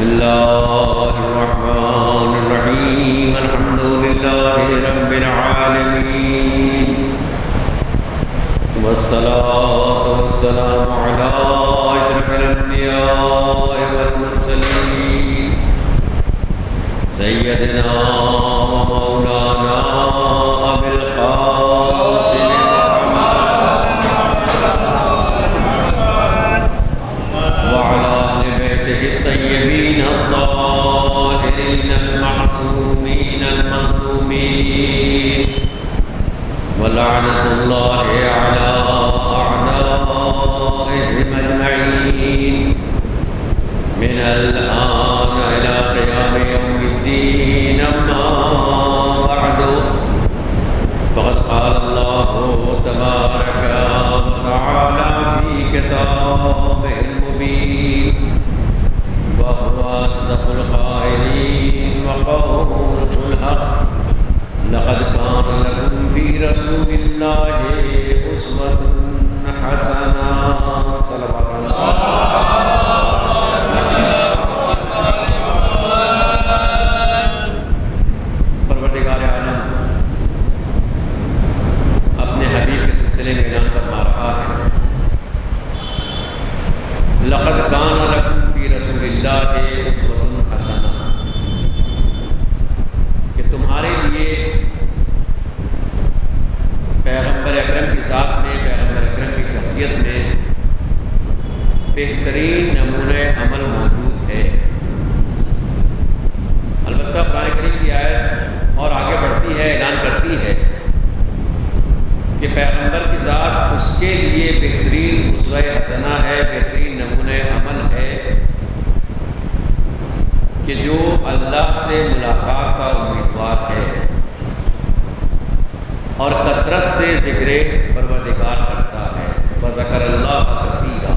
بسم اللہ الرحمن الرحیم الحمد للہ رب العالمین والصلاة والسلام علی اشرف الانبیاء والمرسلین سیدنا و مولانا ابی القاسم الطيبين الطاهرين المعصومين المظلومين ولعنة الله على أعدائهم أجمعين من الآن إلى قيام يوم الدين أما بعد فقد قال الله تبارك وتعالى في كتابه المبين وهو أصدق القائلين وقوله الحق لقد كان لكم في رسول الله أسوة حسنة صلوات الله پروردگار عالم اپنے حبیب کے سلسلے میں اعلان فرما رہا ہے لقد كان لكم في رسول اللہ اسوۃ حسنہ کہ تمہارے لیے پیغمبر اکرم کی ذات میں، پیغمبر اکرم کی شخصیت میں بہترین نمونہ عمل موجود ہے۔ البتہ قرآن کریم کی آیت اور آگے بڑھتی ہے، اعلان کرتی ہے کہ پیغمبر کی ذات اس کے لیے بہترین اسوہ حسنہ ہے، بہترین نمونہ عمل ہے کہ جو اللہ سے ملاقات کا امیدوار ہے اور کثرت سے ذکر پروردگار کرتا ہے، وذکر اللہ کثیرا،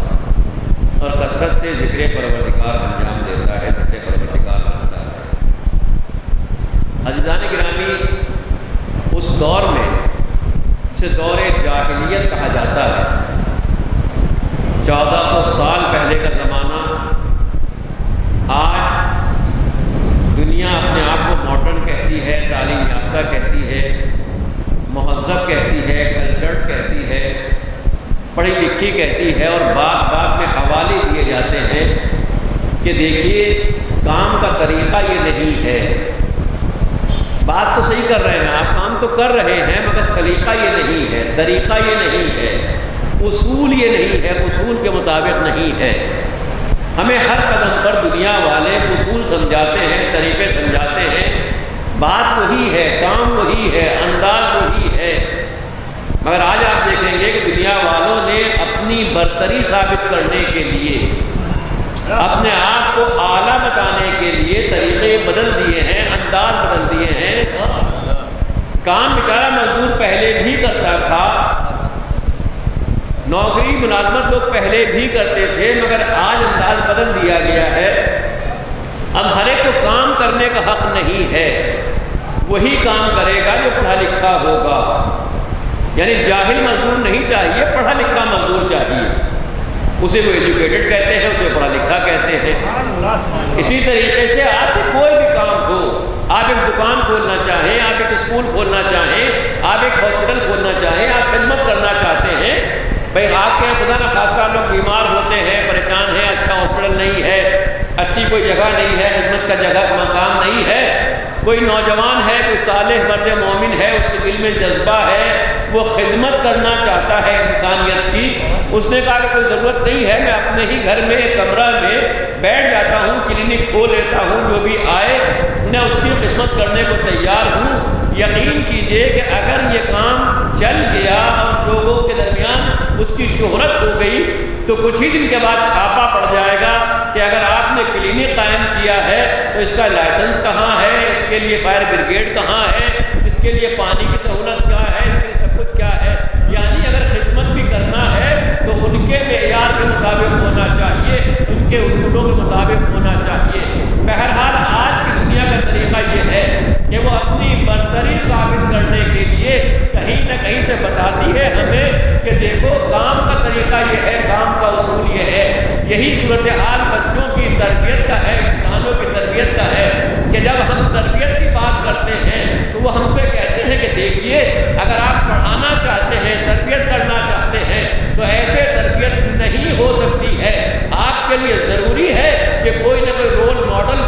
اور کثرت سے ذکر پروردگار انجام دیتا ہے، ذکر پروردگار کرتا ہے۔ عزیزان گرامی، اس دور میں اسے دور جاہلیت کہا جاتا ہے، 1400 سال پہلے کا زمانہ۔ آج دنیا اپنے آپ کو ماڈرن کہتی ہے، تعلیم یافتہ کہتی ہے، مہذب کہتی ہے، کلچرڈ کہتی ہے، پڑھی لکھی کہتی ہے، اور بات بات میں حوالے دیے جاتے ہیں کہ دیکھیے کام کا طریقہ یہ نہیں ہے۔ بات تو صحیح کر رہے ہیں آپ، کام تو کر رہے ہیں، مگر سلیقہ یہ نہیں ہے، طریقہ یہ نہیں ہے، اصول یہ نہیں ہے، اصول کے مطابق نہیں ہے۔ ہمیں ہر قدم پر دنیا والے اصول سمجھاتے ہیں، طریقے سمجھاتے ہیں، بات وہی ہے، کام وہی ہے، انداز وہی ہے، مگر آج آپ دیکھیں گے کہ دنیا والوں نے اپنی برتری ثابت کرنے کے لیے، اپنے آپ کو اعلیٰ بتانے کے لیے طریقے بدل دیے ہیں، انداز بدل دیے ہیں۔ کام بیچارہ مزدور پہلے بھی کرتا تھا، نوکری ملازمت لوگ پہلے بھی کرتے تھے، مگر آج انداز بدل دیا گیا ہے۔ اب ہر ایک کو کام کرنے کا حق نہیں ہے، وہی کام کرے گا جو پڑھا لکھا ہوگا، یعنی جاہل مزدور نہیں چاہیے، پڑھا لکھا مزدور چاہیے۔ اسے وہ ایجوکیٹڈ کہتے ہیں، اسے پڑھا لکھا کہتے ہیں۔ اسی طریقے سے آپ کوئی بھی کام ہو، آپ ایک دکان کھولنا چاہیں، آپ ایک اسکول کھولنا چاہیں، آپ ایک ہاسپٹل کھولنا چاہیں، آپ خدمت کرنا چاہتے ہیں، بھائی آپ کے یہاں خدا نخواستہ لوگ بیمار ہوتے ہیں، پریشان ہیں، اچھا ہاسپٹل نہیں ہے، اچھی کوئی جگہ نہیں ہے، خدمت کا جگہ مقام نہیں ہے، کوئی نوجوان ہے، کوئی صالح مرد مومن ہے، اس کے دل میں جذبہ ہے، وہ خدمت کرنا چاہتا ہے انسانیت کی، اس نے کہا کہ کوئی ضرورت نہیں ہے، میں اپنے ہی گھر میں ایک کمرہ میں بیٹھ جاتا ہوں، کلینک کھول لیتا ہوں، جو بھی آئے میں اس کی خدمت کرنے کو تیار ہوں۔ یقین کیجئے کہ اگر یہ کام چل گیا اور لوگوں کے درمیان اس کی شہرت ہو گئی تو کچھ ہی دن کے بعد چھاپا پڑ جائے گا کہ اگر آپ نے کلینک قائم کیا ہے تو اس کا لائسنس کہاں ہے، اس کے لیے فائر بریگیڈ کہاں ہے، اس کے لیے پانی کی سہولت کیا ہے، اس کے لیے سب کچھ کیا ہے۔ یعنی اگر خدمت بھی کرنا ہے تو ان کے معیار کے مطابق ہونا چاہیے، ان کے اصولوں کے مطابق ہونا چاہیے۔ بہرحال آج کی دنیا کا طریقہ یہ ہے کہ وہ اپنی برتری ثابت کرنے کے لیے کہیں نہ کہیں سے بتاتی ہے ہمیں کہ دیکھو کام کا طریقہ یہ ہے، کام کا اصول یہ ہے۔ یہی صورتحال بچوں کی تربیت کا ہے، انسان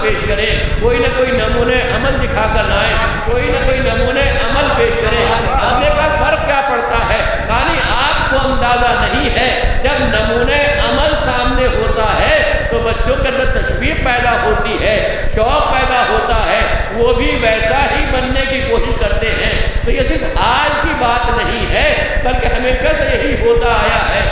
پیش کریں، کوئی نہ کوئی نمونے عمل دکھا کر لائیں، کوئی نہ کوئی نمونے عمل پیش کریں۔ ہم نے کہا فرق کیا پڑتا ہے؟ یعنی آپ کو اندازہ نہیں ہے، جب نمونے عمل سامنے ہوتا ہے تو بچوں کے اندر تشویق پیدا ہوتی ہے، شوق پیدا ہوتا ہے، وہ بھی ویسا ہی بننے کی کوشش کرتے ہیں۔ تو یہ صرف آج کی بات نہیں ہے بلکہ ہمیشہ سے یہی ہوتا آیا ہے۔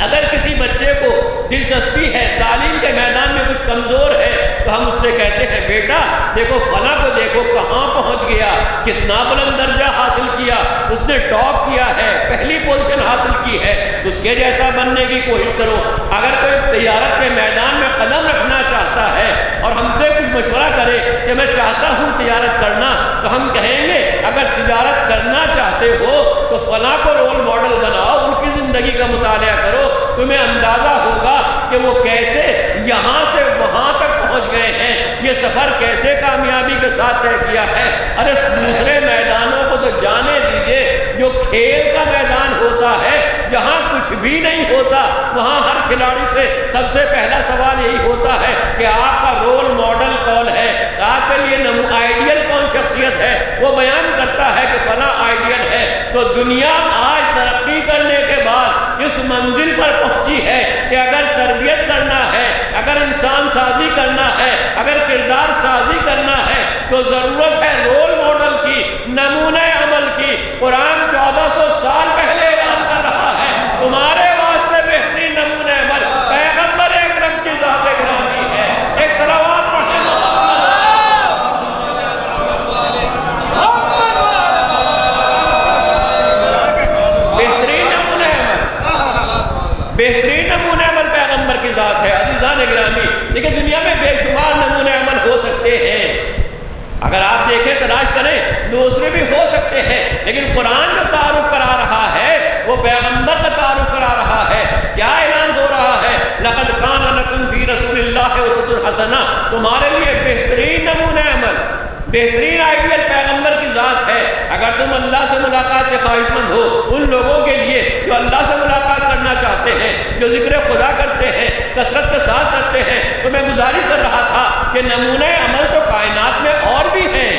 اگر کسی بچے کو دلچسپی ہے، تعلیم کے میدان میں کچھ کمزور ہے، تو ہم اس سے کہتے ہیں بیٹا دیکھو فلاں کو دیکھو کہاں پہنچ گیا، کتنا بلند درجہ حاصل کیا، اس نے ٹاپ کیا ہے، پہلی پوزیشن حاصل کی ہے، اس کے جیسا بننے کی کوشش کرو۔ اگر کوئی تجارت کے میدان میں قدم رکھنا چاہتا ہے اور ہم سے کچھ مشورہ کرے کہ میں چاہتا ہوں تجارت کرنا، تو ہم کہیں گے اگر تجارت کرنا چاہتے ہو تو فلاں کو رول ماڈل بناؤ، ان کی زندگی کا مطالعہ کرو، تمہیں اندازہ ہوگا کہ وہ کیسے یہاں سے وہاں تک پہنچ گئے ہیں، یہ سفر کیسے کامیابی کے ساتھ طے کیا ہے۔ ارے دوسرے میدانوں کو تو جانے دیجئے، جو کھیل کا میدان ہوتا ہے جہاں کچھ بھی نہیں ہوتا، وہاں ہر کھلاڑی سے سب سے پہلا سوال یہی ہوتا ہے کہ آپ کا رول ماڈل کون ہے، آپ کے لیے آئیڈیل کون شخصیت ہے، وہ بیان کرتا ہے کہ فلاں آئیڈیل ہے۔ تو دنیا آج ترقی کرنے کے بعد اس منزل پر پہنچی ہے کہ اگر تربیت کرنا ہے، اگر انسان سازی کرنا ہے، اگر کردار سازی کرنا ہے تو ضرورت ہے رول ماڈل کی، نمونہ عمل کی۔ قرآن 1400 سال پہلے اعلان کر رہا ہے تمہارے واسطے بہترین نمونہ عمل پیغمبر اکرم کی ذات گرامی ہے۔ ایک صلوات پڑھیں بہترین نمونہ عمل پیغمبر کی ذات ہے۔ عزیزان گرامی، لیکن دنیا میں بے شمار نمونہ عمل ہو سکتے ہیں، اگر آپ دیکھیں تلاش کریں دوسرے بھی ہو سکتے ہیں، لیکن قرآن جو تعارف کرا رہا ہے وہ پیغمبر کا تعارف کرا رہا ہے۔ کیا اعلان ہو رہا ہے؟ لقد کان لکم فی رسول اللہ اسوۃ حسنہ، تمہارے لیے بہترین نمونہ عمل، بہترین آئیڈیل پیغمبر کی ذات ہے۔ اگر تم اللہ سے ملاقات کے خواہش مند ہو، ان لوگوں کے لیے جو اللہ سے ملاقات کرنا چاہتے ہیں، جو ذکر خدا کرتے ہیں، کثرت کے ساتھ کرتے ہیں، تو میں گزارش کر رہا تھا کہ نمونہ عمل تو کائنات میں اور بھی ہیں۔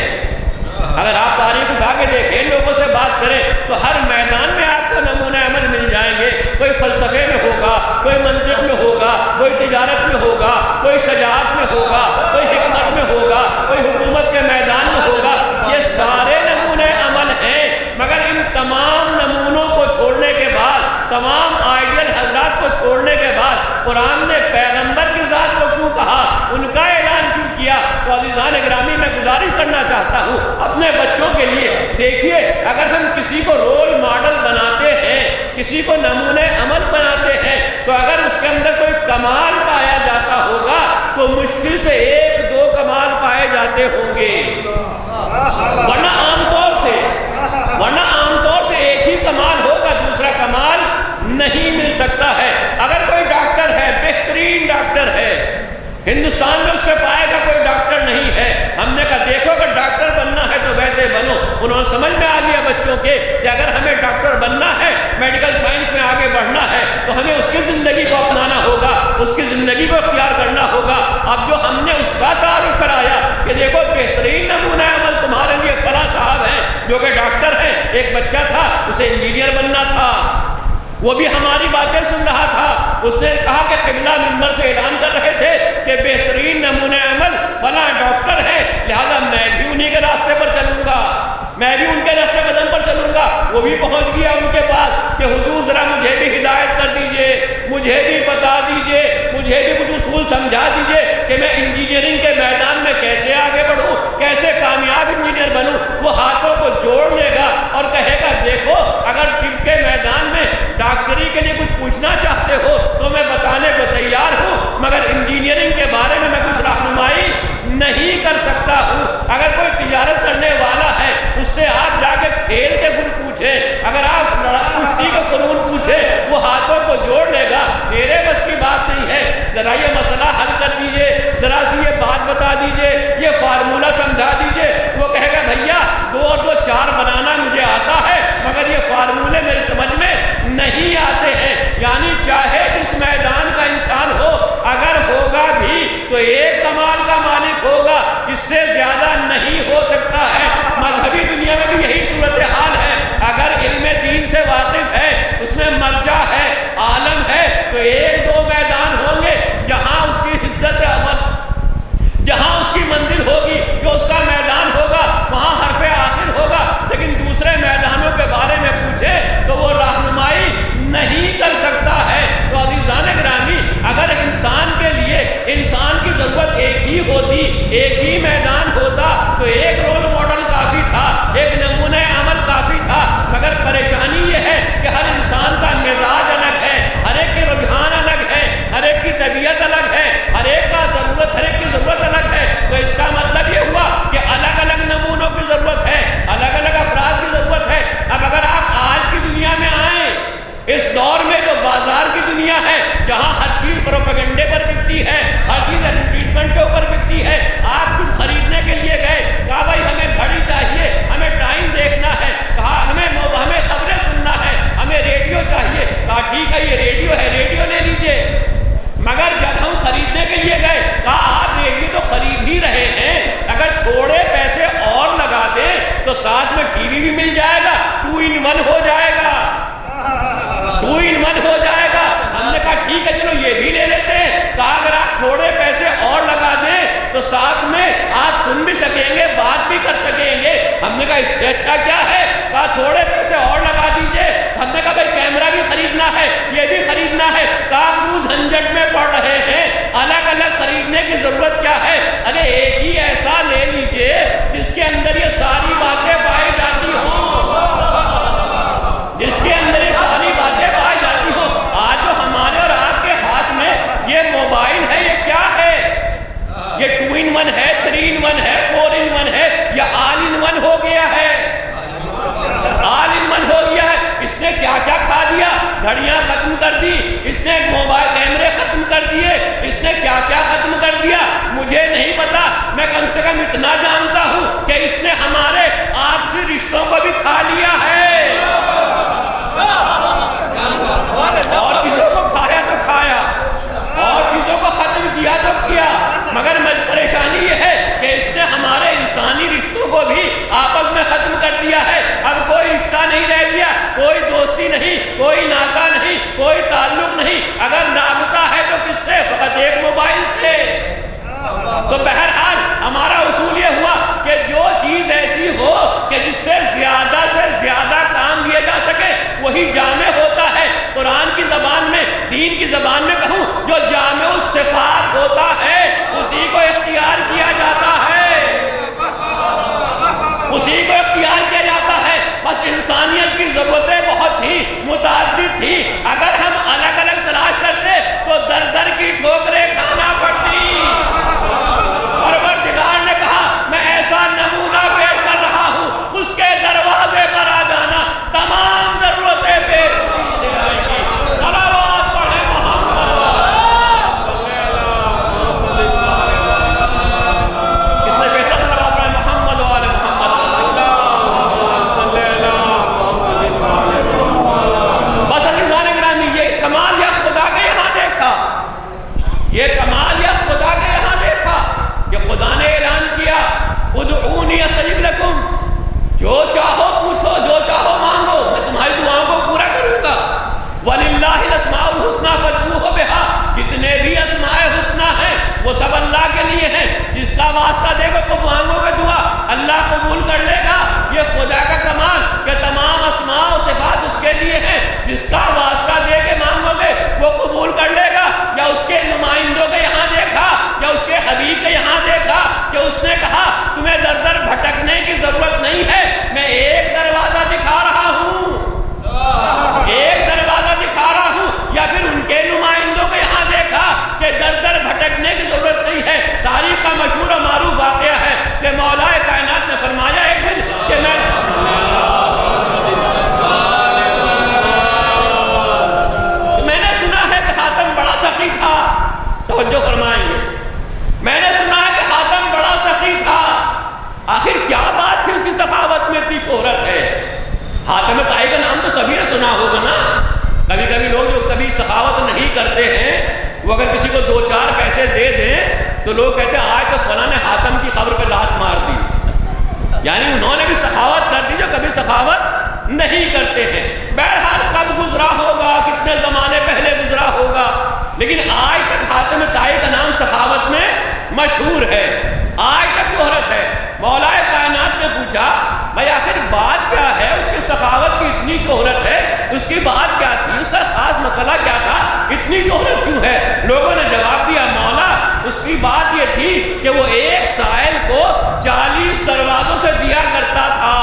اگر آپ تاریخ اٹھا کے دیکھیں، لوگوں سے بات کریں تو ہر میدان میں آپ کو نمونہ عمل مل جائیں گے۔ کوئی فلسفے میں ہوگا، کوئی منطق میں ہوگا، کوئی تجارت میں ہوگا، کوئی شجاعت میں ہوگا، کوئی حکمت میں ہوگا، کوئی حکومت کے میدان میں ہوگا۔ یہ سارے نمونہ عمل ہیں، مگر ان تمام نمونوں کو چھوڑنے کے بعد، تمام آئیڈیل حضرات کو چھوڑنے کے بعد قرآن نے پیغمبر کی ذات کو کیوں کہا، ان کا اعلان کیوں کیا؟ تو عزیزان گرامی میں گزارش کرنا چاہتا ہوں اپنے بچوں کے لیے، دیکھیے اگر ہم کسی کو رول ماڈل بناتے ہیں، کسی کو نمونہ عمل بناتے ہیں، تو اگر اس کے اندر کوئی کمال پایا جاتا ہوگا تو مشکل سے 1-2 کمال پائے جاتے ہوں گے، ورنہ عام طور سے ایک ہی کمال ہوگا، دوسرا کمال نہیں مل سکتا ہے۔ اگر کوئی ڈاکٹر ہے، بہترین ڈاکٹر ہے، ہندوستان میں اس کے پائے کا کوئی ڈاکٹر نہیں ہے، ہم نے کہا دیکھو اگر ڈاکٹر بننا ہے تو ویسے بنو۔ انہوں نے سمجھ میں آ گیا بچوں کے کہ اگر ہمیں ڈاکٹر بننا ہے، میڈیکل سائنس میں آگے بڑھنا ہے، تو ہمیں اس کی زندگی کو اپنانا ہوگا، اس کی زندگی کو اختیار کرنا ہوگا۔ اب جو ہم نے اس کا تعارف کرایا کہ دیکھو بہترین نمونہ عمل تمہارے لیے فلاں صاحب ہیں جو کہ ڈاکٹر ہیں، ایک بچہ تھا اسے انجینئر بننا تھا، وہ بھی ہماری باتیں سن رہا تھا، اس نے کہا کہ قبلہ منبر سے اعلان کر رہے تھے کہ بہترین نمونہ عمل فلاں ڈاکٹر ہے، لہذا میں بھی انہی کے راستے پر چلوں گا، میں بھی ان کے نقش قدم پر چلوں گا۔ وہ بھی پہنچ گیا ان کے پاس کہ حضور ذرا مجھے بھی ہدایت کر دیجئے، مجھے بھی بتا دیجئے، مجھے بھی کچھ اصول سمجھا دیجئے کہ میں انجینئرنگ کے میدان میں کیسے آگے بڑھوں، کیسے کامیاب انجینئر بنوں۔ وہ ہاتھوں کو جوڑ لے گا اور کہے گا دیکھو اگر طب کے میدان میں ڈاکٹری کے لیے کچھ پوچھنا چاہتے ہو تو میں بتانے کو تیار ہوں، مگر انجینئرنگ کے بارے میں کچھ رہنمائی نہیں کر سکتا ہوں۔ اگر کوئی تجارت کرنے والا ہے اس سے آپ جا کے کھیل کے گن پوچھیں، اگر آپ کشتی کے فنون پوچھیں، وہ ہاتھوں کو جوڑ لے گا، میرے بس کی بات نہیں ہے، ذرا یہ مسئلہ حل کر دیجئے، ذرا سی یہ بات بتا دیجئے، یہ فارمولہ سمجھا دیجئے۔ وہ کہے گا بھیا 2 اور 2 4 بنانا مجھے آتا ہے، مگر یہ فارمولے میرے سمجھ میں نہیں آتے ہیں۔ یعنی چاہے جس میدان کا انسان ہو، ہی ہوتی، ایک ہی میدان ہوتا تو ایک رول ماڈل کافی تھا، ایک نمونہ عمل کافی تھا، مگر پریشانی یہ ہے کہ ہر انسان کا مزاج الگ ہے، ہر ایک کے رجحان الگ ہے، ہر ایک کی طبیعت الگ ہے، ہر ایک کی ضرورت الگ ہے۔ تو اس کا مطلب یہ ہوا کہ الگ الگ نمونوں کی ضرورت ہے، الگ الگ افراد کی ضرورت ہے۔ اب اگر آپ آج کی دنیا میں آئیں، اس دور میں جو بازار کی دنیا ہے، جہاں ہر چیز پروپیگنڈے پر بکتی ہے، ہر چیز ایڈورٹیزمنٹ کے اوپر بکتی ہے، آپ کچھ خریدنے کے لیے گئے، کہا بھائی ہمیں گھڑی چاہیے، ہمیں ٹائم دیکھنا ہے، کہا ہمیں خبریں سننا ہے، ہمیں ریڈیو چاہیے، کہا ٹھیک ہے یہ ریڈیو ہے، ریڈیو لے لیجئے۔ مگر جب ہم خریدنے کے لیے گئے، کہا آپ ریڈیو تو خرید ہی رہے ہیں، اگر تھوڑے پیسے اور لگا دیں تو ساتھ میں ٹی وی بھی مل جائے گا، 2 in 1 ہو جائے گا، 2 in 1 ہو جائے گا۔ ہم نے کہا ٹھیک ہے چلو یہ بھی لے لیتے ہیں۔ کہا اگر آپ تھوڑے پیسے اور لگا دیں تو ساتھ میں آپ سن بھی سکیں گے، بات بھی کر سکیں گے۔ ہم نے کہا اس سے اچھا کیا ہے؟ کہا تھوڑے پیسے اور لگا دیجئے۔ ہم نے کہا بھائی کیمرہ بھی خریدنا ہے، یہ بھی خریدنا ہے۔ کہا کیوں جھنجٹ میں پڑ رہے ہیں، الگ الگ خریدنے کی ضرورت کیا ہے؟ ارے ایک ہی ایسا لے لیجئے جس کے اندر یہ ساری باتیں پائی جاتی ہوں، جس کے اندر یہ ساری باتیں پائی جاتی ہوں۔ آج جو ہمارے اور آپ کے ہاتھ میں یہ موبائل ہے، یہ کیا ہے؟ یہ 2 in 1 ہے، 3 in 1 ہے، 4 in 1 ہے، یا all in 1 ہو گیا ہے؟ all in 1 ہو گیا ہے۔ اس نے کیا کیا کھا دیا؟ گھڑیاں ختم کر دی، اس نے موبائل کیمرے ختم کر دیے، اس نے کیا کیا ختم کر دیا مجھے نہیں پتا، میں کم سے کم اتنا جانتا ہوں کہ اس نے ہمارے آپسی رشتوں کو بھی کھا لیا ہے، اور چیزوں کو کھایا تو کھایا، اور چیزوں کو ختم کیا تو کیا، مگر پریشانی یہ ہے کہ اس نے ہمارے انسانی رشتوں کو بھی آپس میں ختم کر دیا ہے۔ اب کوئی رشتہ نہیں رہ گیا، کوئی دوستی نہیں، کوئی ناطہ نہیں، کوئی تعلق نہیں۔ اگر رابطہ ہے تو کس سے؟ فقط ایک موبائل سے۔ تو بہرحال ہمارا اصول یہ ہوا کہ جو چیز ایسی ہو کہ جس سے زیادہ کام لیا جا سکے وہی جامع ہوتا ہے۔ قرآن کی زبان میں، دین کی زبان میں کہوں، جو جامع الصفات ہوتا ہے اسی کو اختیار کیا جاتا ہے، اسی کو اختیار کیا جاتا ہے۔ بس انسانیت کی ضرورتیں بہت تھیں، متعدد تھیں، اگر ہم الگ الگ تلاش کرتے تو در در کی ٹھوکریں کھانا پڑتی۔ پروردگار نے کہا میں ایسا نمونہ پیش کر رہا ہوں، اس کے دروازے پر آ جانا، تمام ضرورتیں پیش کی جائیں گی۔ صلوات پڑھیں محمد، اس سے بہتر صلوات پڑھیں محمد و آل محمد۔ بس انسان گرامی، یہ کمال یا خدا کے یہاں دیکھا، یہ کمال یا خدا کے یہاں دیکھا کہ خدا نے اعلان کیا ادعونی استجب لکم، جو چاہو پوچھو، جو چاہو مانگو، میں تمہاری دعاؤں کو پورا کروں گا۔ وَلِلَّهِ الْأَسْمَاءُ الْحُسْنَىٰ فَادْعُوهُ بِهَا، جتنے بھی اسماء حسنہ ہیں وہ سب اللہ کے لیے ہیں، جس کا واسطہ دے گا تو مانگو گے دعا اللہ قبول کر لے گا۔ یہ خدا کا کمال کہ تمام اسماء و صفات اس کے لیے ہیں، جس کا واسطہ دے کے مانگو گے وہ قبول کر لے گا۔ یا اس کے نمائندوں کے یہاں دیکھا، یا اس کے حبیب کے یہاں دیکھا کہ اس نے کہا تمہیں در در بھٹکنے کی ضرورت نہیں ہے، میں ایک دروازہ دکھا رہا ہوں، ایک دروازہ دکھا رہا ہوں۔ یا پھر ان کے نمائندوں کے یہاں دیکھا کہ در در بھٹکنے کی ضرورت نہیں ہے۔ تاریخ کا مشہور و معروف واقعہ ہے کہ مولا کائنات نے فرمایا ایک دن کہ میں نے سنا ہے کہ حاتم بڑا سخی تھا، توجہ فرمائیں گے، میں نے سنا ہے کہ حاتم بڑا سخی تھا۔ آخر کیا بات تھی اس کی سخاوت میں اتنی شہرت ہے؟ حاتم طائی کا نام تو سبھی نے سنا ہوگا نا۔ کبھی کبھی لوگ جو کبھی سخاوت نہیں کرتے ہیں، وہ اگر کسی کو 2-4 پیسے دے دیں تو لوگ کہتے ہیں آج تو فلاں نے حاتم کی خبر پہ لات مار دی، یعنی انہوں نے بھی سخاوت کر دی جو کبھی سخاوت نہیں کرتے ہیں۔ بہرحال کب گزرا ہوگا، کتنے زمانے پہلے گزرا ہوگا، لیکن آج تک حاتم طائی کا نام سخاوت میں مشہور ہے، آج تک شہرت ہے۔ مولا کائنات نے پوچھا بھائی آخر بات کیا ہے، اس کی سخاوت کی اتنی شہرت ہے، اس کی بات کیا تھی، اس کا خاص مسئلہ کیا تھا، اتنی شہرت کیوں ہے؟ لوگوں نے جواب دیا مولا اس اس کی بات یہ تھی کہ وہ ایک سائل کو 40 دروازوں سے دیا کرتا تھا،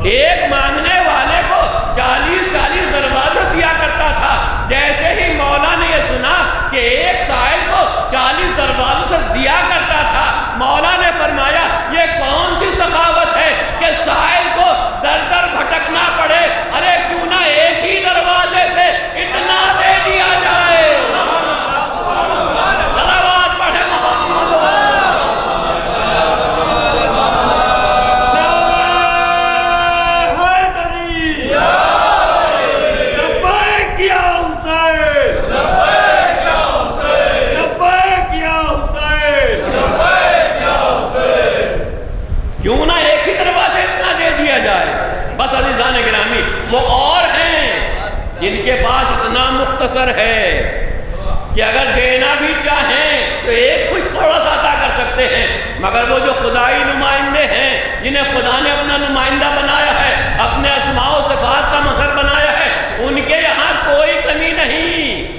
ایک مانگنے والے کو 40 دروازوں دیا کرتا تھا۔ جیسے ہی مولا نے یہ سنا کہ ایک سائل کو 40 دروازوں سے دیا کرتا تھا، مولا نے فرمایا یہ کون سی سخاوت ہے کہ سائل کو در در بھٹکنا پڑے، ارے کیوں نہ ایک ہی دروازے سے اتنا دے دیا جائے۔ صلوات پڑھے محمد۔ کیوں نہ ایک ہی دروازے اتنا دے دیا جائے۔ بس عزیزان گرامی، وہ اور ہیں جن کے پاس اتنا مختصر ہے کہ اگر دینا بھی چاہیں تو ایک کچھ تھوڑا سا عطا کر سکتے ہیں، مگر وہ جو خدائی نمائندے ہیں جنہیں خدا نے اپنا نمائندہ بنایا ہے، اپنے اسماء و صفات کا مظہر بنایا ہے، ان کے یہاں کوئی کمی نہیں،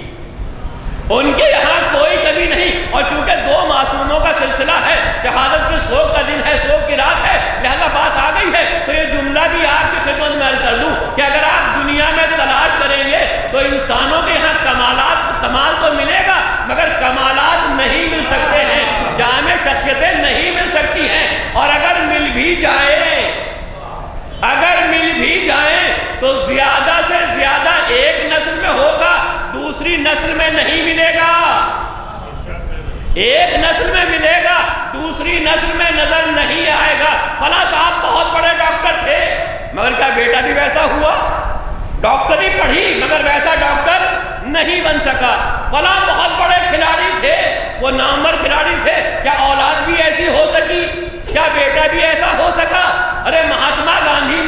ان کے یہاں کوئی کمی نہیں۔ اور چونکہ 2 معصوموں کا سلسلہ ہے، شہادت کے سوگ کا دن ہے، سوگ کی رات ہے، لہذا بات آ گئی ہے، تو یہ جملہ بھی آپ کی خدمت میں عرض کر دوں کہ اگر آپ دنیا میں تلاش کریں گے تو انسانوں کے یہاں کمال تو ملے گا، مگر کمالات نہیں مل سکتے ہیں، جامع شخصیتیں نہیں مل سکتی ہیں، اور اگر مل بھی جائیں تو زیادہ سے زیادہ ایک نسل میں ہوگا، دوسری نسل میں نہیں ملے گا، ایک نسل میں ملے گا، دوسری نسل میں نظر نہیں آئے گا۔ فلاں صاحب بہت بڑے ڈاکٹر تھے، مگر کیا بیٹا بھی ویسا ہوا؟ ڈاکٹری پڑھی مگر ویسا ڈاکٹر نہیں بن سکا۔ فلاں بہت بڑے کھلاڑی تھے، وہ نامور کھلاڑی تھے، کیا اولاد بھی ایسی ہو سکی؟ کیا بیٹا بھی ایسا ہو سکا؟ ارے مہاتما گاندھی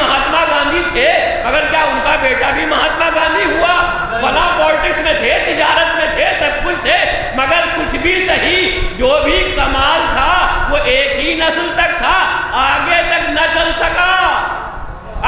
تھے، مگر کیا ان کا بیٹا بھی مہاتما گاندھی ہوا؟ فلاں پالیٹکس میں تھے، تجارت میں تھے، سب کچھ تھے، مگر کچھ بھی صحیح، جو بھی کمال تھا وہ ایک ہی نسل تک تھا، آگے تک نہ چل سکا۔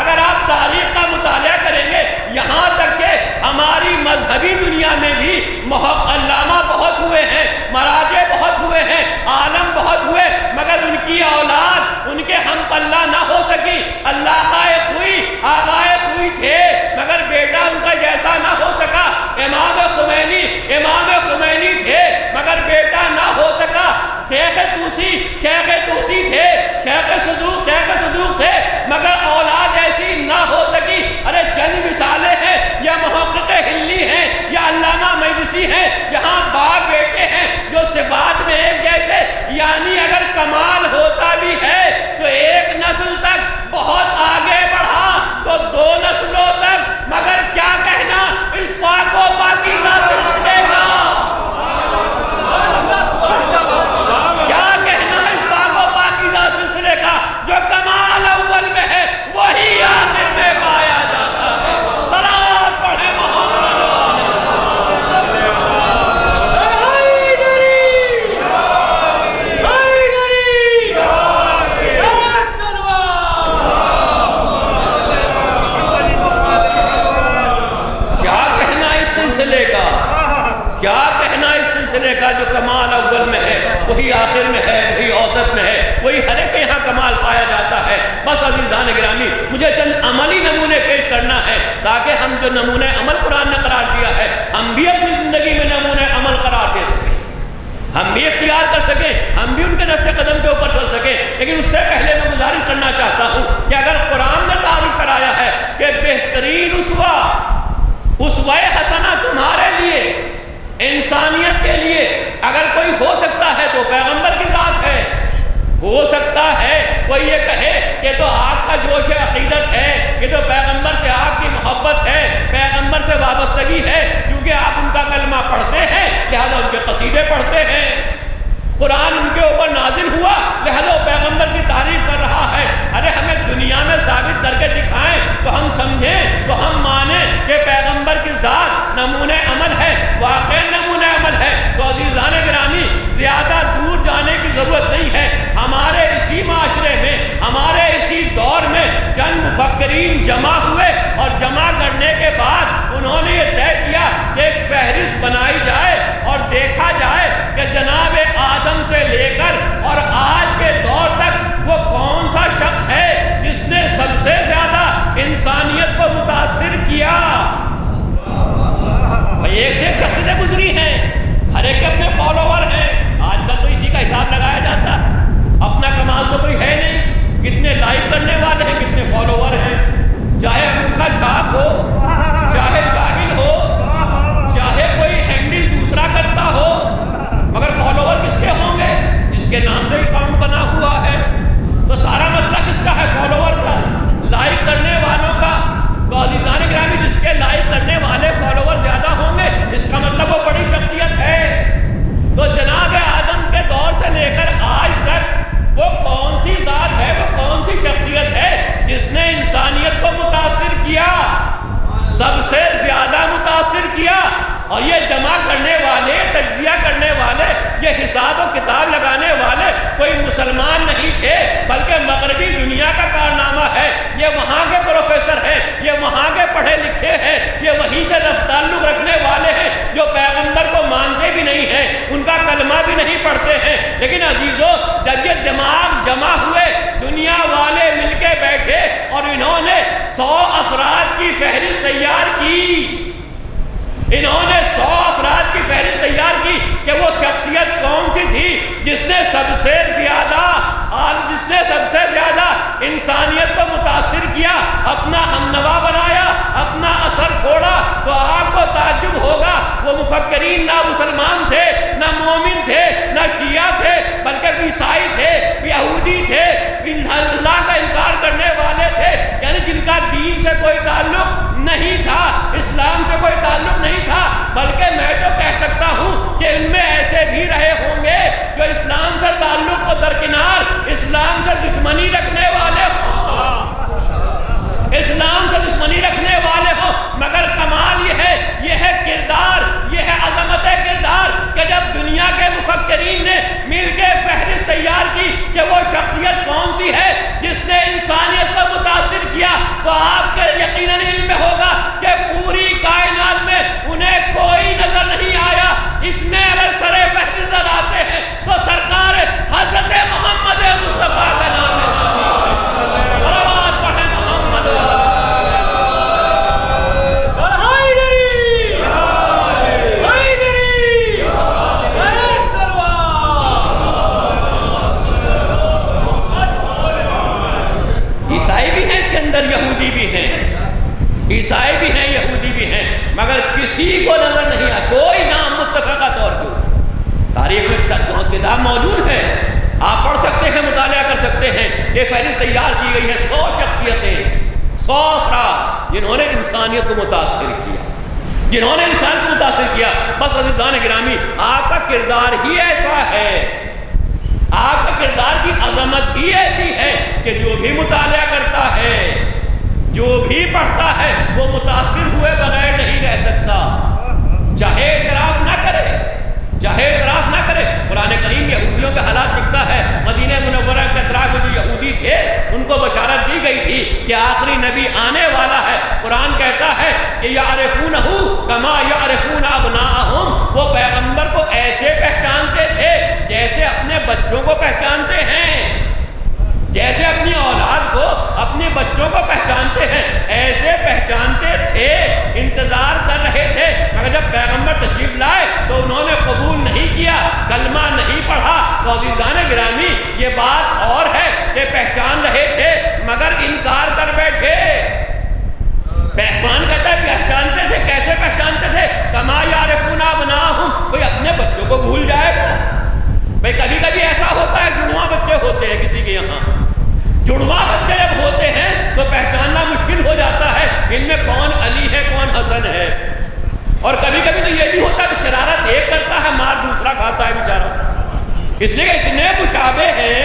اگر آپ تاریخ کا مطالعہ کریں گے، یہاں تک کہ ہماری مذہبی دنیا میں بھی علامہ بہت ہوئے ہیں، مراجع بہت ہوئے ہیں، عالم بہت ہوئے، مگر ان کی اولاد ان کے ہم پلہ نہ ہو سکی۔ علامہ خوئی آغائے خوئی تھے، مگر بیٹا ان کا جیسا نہ ہو سکا۔ امام خمینی تھے، مگر بیٹا نہ ہو سکا۔ شیخ توسی تھے، شیخ صدوق تھے، مگر اولاد ایسی نہ ہو سکی۔ ارے چند مثالیں ہیں، یا محقق ہلی ہیں، یا علامہ مجلسی ہیں، جہاں باپ بیٹے ہیں جو صفات میں ایک جیسے، یعنی اگر کمال ہوتا بھی ہے تو ایک نسل تک بہت آگے بڑھا تو 2 نسلوں تک، مگر کیا کہنا اس پاک و پاکیزہ سلسلے کا؟ کیا کہنا اس پاک و پاکیزہ سلسلے کا؟ جو کمال اول میں ہے وہی آخر میں پایا جاتا ہے۔ صلوات پڑھے محمد۔ کیا کہنا اس سلسلے کا جو کمال اول میں ہے وہی آخر میں ہے، وہی اوسط میں ہے، وہی ہر ایک کے یہاں کمال پایا جاتا ہے۔ بس عزیزان گرامی، مجھے چند عملی نمونے پیش کرنا ہے تاکہ ہم جو نمونہ عمل قرآن نے قرار دیا ہے ہم بھی اپنی زندگی میں نمونہ عمل قرار دے سکیں، ہم بھی اختیار کر سکیں، ہم بھی ان کے نقش قدم کے اوپر چل سکیں۔ لیکن اس سے پہلے میں گزارش کرنا چاہتا ہوں کہ اگر قرآن نے تعارف کرایا ہے کہ بہترین اسوہ حسنہ تمہارے لیے، انسانیت کے لیے اگر کوئی ہو سکتا ہے تو پیغمبر کی ذات ہے۔ ہو سکتا ہے کوئی یہ کہے کہ تو آپ کا جوش عقیدت ہے، کہ تو پیغمبر سے آپ کی محبت ہے، پیغمبر سے وابستگی ہے، کیونکہ آپ ان کا کلمہ پڑھتے ہیں لہذا ان کے قصیدے پڑھتے ہیں، قرآن ان کے اوپر نازل ہوا لہذا وہ پیغمبر کی تعریف کر رہا ہے۔ ارے ہمیں دنیا میں ثابت کر کے دکھائیں تو ہم سمجھیں، تو ہم مانیں کہ پیغمبر کی ذات نمونہ عمل ہے، واقع نمونہ عمل ہے۔ تو عزیزان گرامی، زیادہ دور جانے کی ضرورت نہیں ہے، ہمارے اسی معاشرے میں، ہمارے اسی دور میں چند مفکرین جمع ہوئے، اور جمع کرنے کے بعد انہوں نے یہ طے کیا کہ ایک فہرست بنائی جائے اور دیکھا جائے کہ جناب ہے یہ وہی سے تعلق رکھنے والے ہیں جو پیغمبر کو مانتے بھی نہیں ہیں، ان کا کلمہ بھی نہیں پڑھتے ہیں۔ لیکن عزیزو، جب یہ دماغ جمع ہوئے، دنیا والے مل کے بیٹھے اور انہوں نے 100 افراد کی فہرست تیار کی، انہوں نے 100 افراد کی فہرست تیار کی کہ وہ شخصیت کون سی تھی جس نے سب سے زیادہ انسانیت کو متاثر کیا، اپنا ہمنوا بنایا، اپنا اثر چھوڑا۔ تو آپ کو تعجب ہوگا وہ مفکرین نہ مسلمان تھے، نہ مومن تھے، نہ شیعہ تھے، بلکہ عیسائی تھے، یہودی تھے، اللہ کا انکار کرنے والے تھے، یعنی جن کا دین سے کوئی تعلق نہیں تھا، اسلام سے کوئی تعلق نہیں تھا۔ بلکہ میں تو کہہ سکتا ہوں کہ ان میں ایسے بھی رہے ہوں گے جو اسلام سے تعلق کو درکنار اسلام سے دشمنی رکھنے والے ہوں، اسلام سے دشمنی رکھنے والے ہوں۔ مگر کمال یہ ہے کردار، یہ ہے عظمت کردار کہ جب دنیا کے مفکرین نے مل کے فہرست تیار کی کہ وہ شخصیت کون سی ہے جس نے انسانیت کو متاثر کیا، تو آپ کے یقیناً علم میں ہوگا کہ پوری کائنات میں انہیں کوئی نظر نہیں آیا۔ اس میں اگر سر فہرست آتے ہیں تو سرکار حضرت محمد مصطفیٰ کا نام ہے۔ صلوات پڑھیں محمد عیسائی بھی ہیں، اس کے اندر یہودی بھی ہیں، عیسائی بھی ہیں، یہودی بھی ہیں، مگر کسی کو نظر نہیں آیا کوئی نام متفقہ طور پر۔ تاریخ میں کتاب موجود ہے، آپ پڑھ سکتے ہیں، مطالعہ کر سکتے ہیں۔ یہ فہرست تیار کی گئی ہے 100 شخصیتیں، 100 افراد جنہوں نے انسانیت کو متاثر کیا، جنہوں نے انسان کو متاثر کیا۔ بس عزیزان گرامی، آپ کا کردار ہی ایسا ہے، آپ کا کردار کی عظمت ہی ایسی ہے کہ جو بھی مطالعہ کرتا ہے، جو بھی پڑھتا ہے، وہ متاثر ہوئے بغیر نہیں رہ سکتا، چاہے اعتراف نہ کرے، چاہے اعتراف نہ کرے۔ قرآن کریم یہودیوں کے حالات دکھتا ہے، مدینہ منورہ کے اطراف میں جو یہودی تھے ان کو بشارت دی گئی تھی کہ آخری نبی آنے والا ہے۔ قرآن کہتا ہے کہ یعرفونہ کما یعرفون ابناءہم، وہ پیغمبر کو ایسے پہچانتے تھے جیسے اپنے بچوں کو پہچانتے ہیں، جیسے اپنی اولاد کو اپنے بچوں کو پہچانتے ہیں، ایسے پہچانتے تھے، انتظار کر رہے تھے۔ مگر جب پیغمبر تشریف لائے تو انہوں نے قبول نہیں کیا، کلمہ نہیں پڑھا۔ تو عزیزان گرامی، یہ بات اور ہے کہ پہچان رہے تھے مگر انکار کر بیٹھے۔ قرآن کہتا ہے پہچانتے تھے، کیسے پہچانتے تھے؟ کما یعرفون ابناءہم، کوئی اپنے بچوں کو بھول جائے گا؟ بھئی کبھی کبھی ایسا ہوتا ہے، جڑواں بچے ہوتے ہیں کسی کے یہاں، جڑواں بچے جب ہوتے ہیں تو پہچاننا مشکل ہو جاتا ہے ان میں کون علی ہے کون حسن ہے۔ اور کبھی کبھی تو یہ بھی ہوتا ہے کہ شرارت ایک کرتا ہے، مار دوسرا کھاتا ہے بیچارہ۔ اس لیے کہ اتنے مشابہ ہیں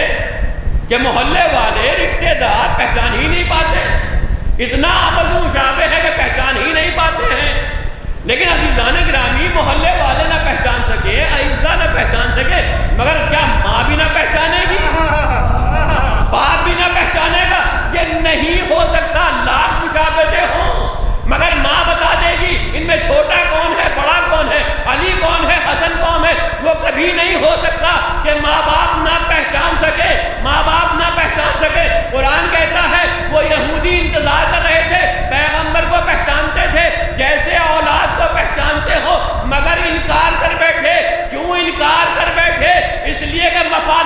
کہ محلے والے رشتہ دار پہچان ہی نہیں پاتے، اتنا آپس میں مشابہ ہے کہ پہچان ہی نہیں پاتے ہیں۔ لیکن عزیزان گرامی، محلے والے نہ پہچان سکے، عائشہ نہ پہچان سکے، مگر کیا ماں بھی نہ پہچانے گی؟ باپ بھی نہ پہچانے گا؟ یہ نہیں ہو سکتا، لاکھ مشابہتیں ہوں مگر ماں بتا دے گی ان میں چھوٹا کون ہے، بڑا کون ہے، علی کون ہے، حسن کون ہے۔ وہ کبھی نہیں ہو سکتا کہ ماں باپ نہ پہچان سکے، ماں باپ نہ پہچان سکے۔ قرآن کہتا ہے وہ یہودی انتظار کر رہے تھے، پیغمبر کو پہچانتے تھے جیسے اولاد کو پہچانتے ہو، مگر انکار کر بیٹھے۔ کیوں انکار کر بیٹھے؟ اس لیے کہ مفاد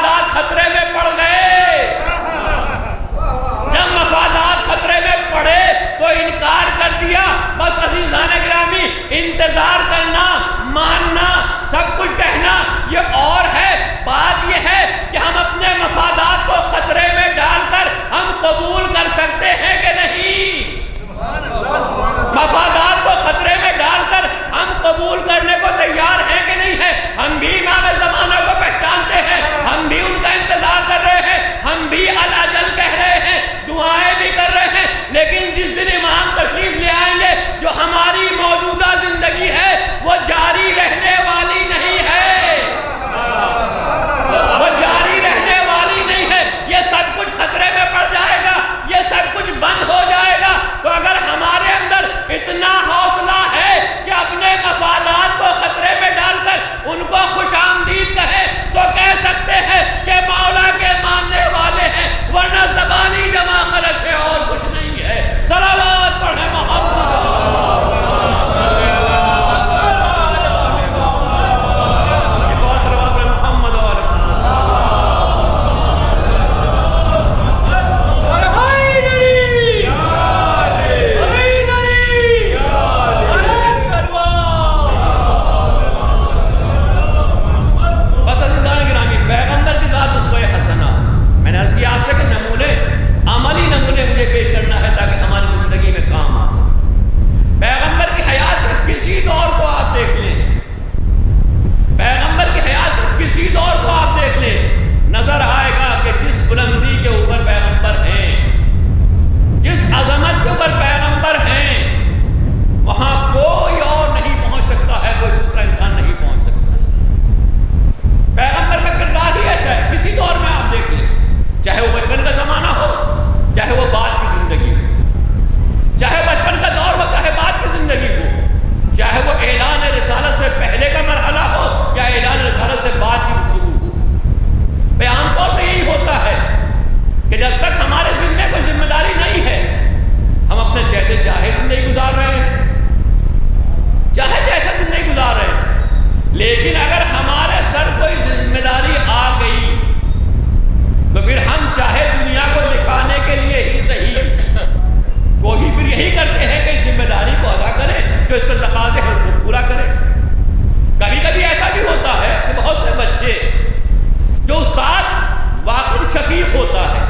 واقعی شفیق ہوتا ہے،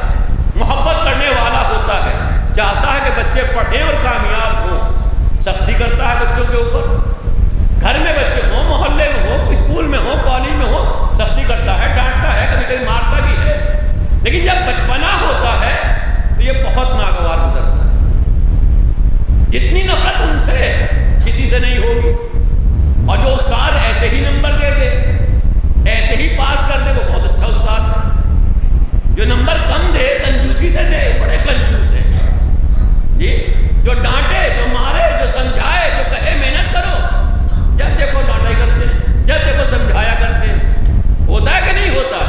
محبت کرنے والا ہوتا ہے، چاہتا ہے کہ بچے پڑھیں اور کامیاب ہوں، سختی کرتا ہے بچوں کے اوپر، گھر میں بچے ہوں، محلے میں ہوں، اسکول میں ہوں، کالج میں ہوں، سختی کرتا ہے، ڈانٹتا ہے، کبھی کبھی مارتا بھی ہے، لیکن جب بچپنا ہوتا ہے تو یہ بہت ناگوار گزرتا ہے۔ جتنی نفرت ان سے کسی سے نہیں ہوگی، اور جو استاد ایسے ہی نمبر دے دے، ایسے ہی پاس کر دے، وہ بہت اچھا استاد ہے۔ جو نمبر کم دے کنجوسی سے دے، بڑے کنجوس ہیں جی، جو ڈانٹے، جو مارے، جو سمجھائے، جو کہے محنت کرو، جب دیکھو ڈانٹائی کرتے ہیں، جب دیکھو سمجھایا کرتے ہیں، ہوتا ہے کہ نہیں ہوتا؟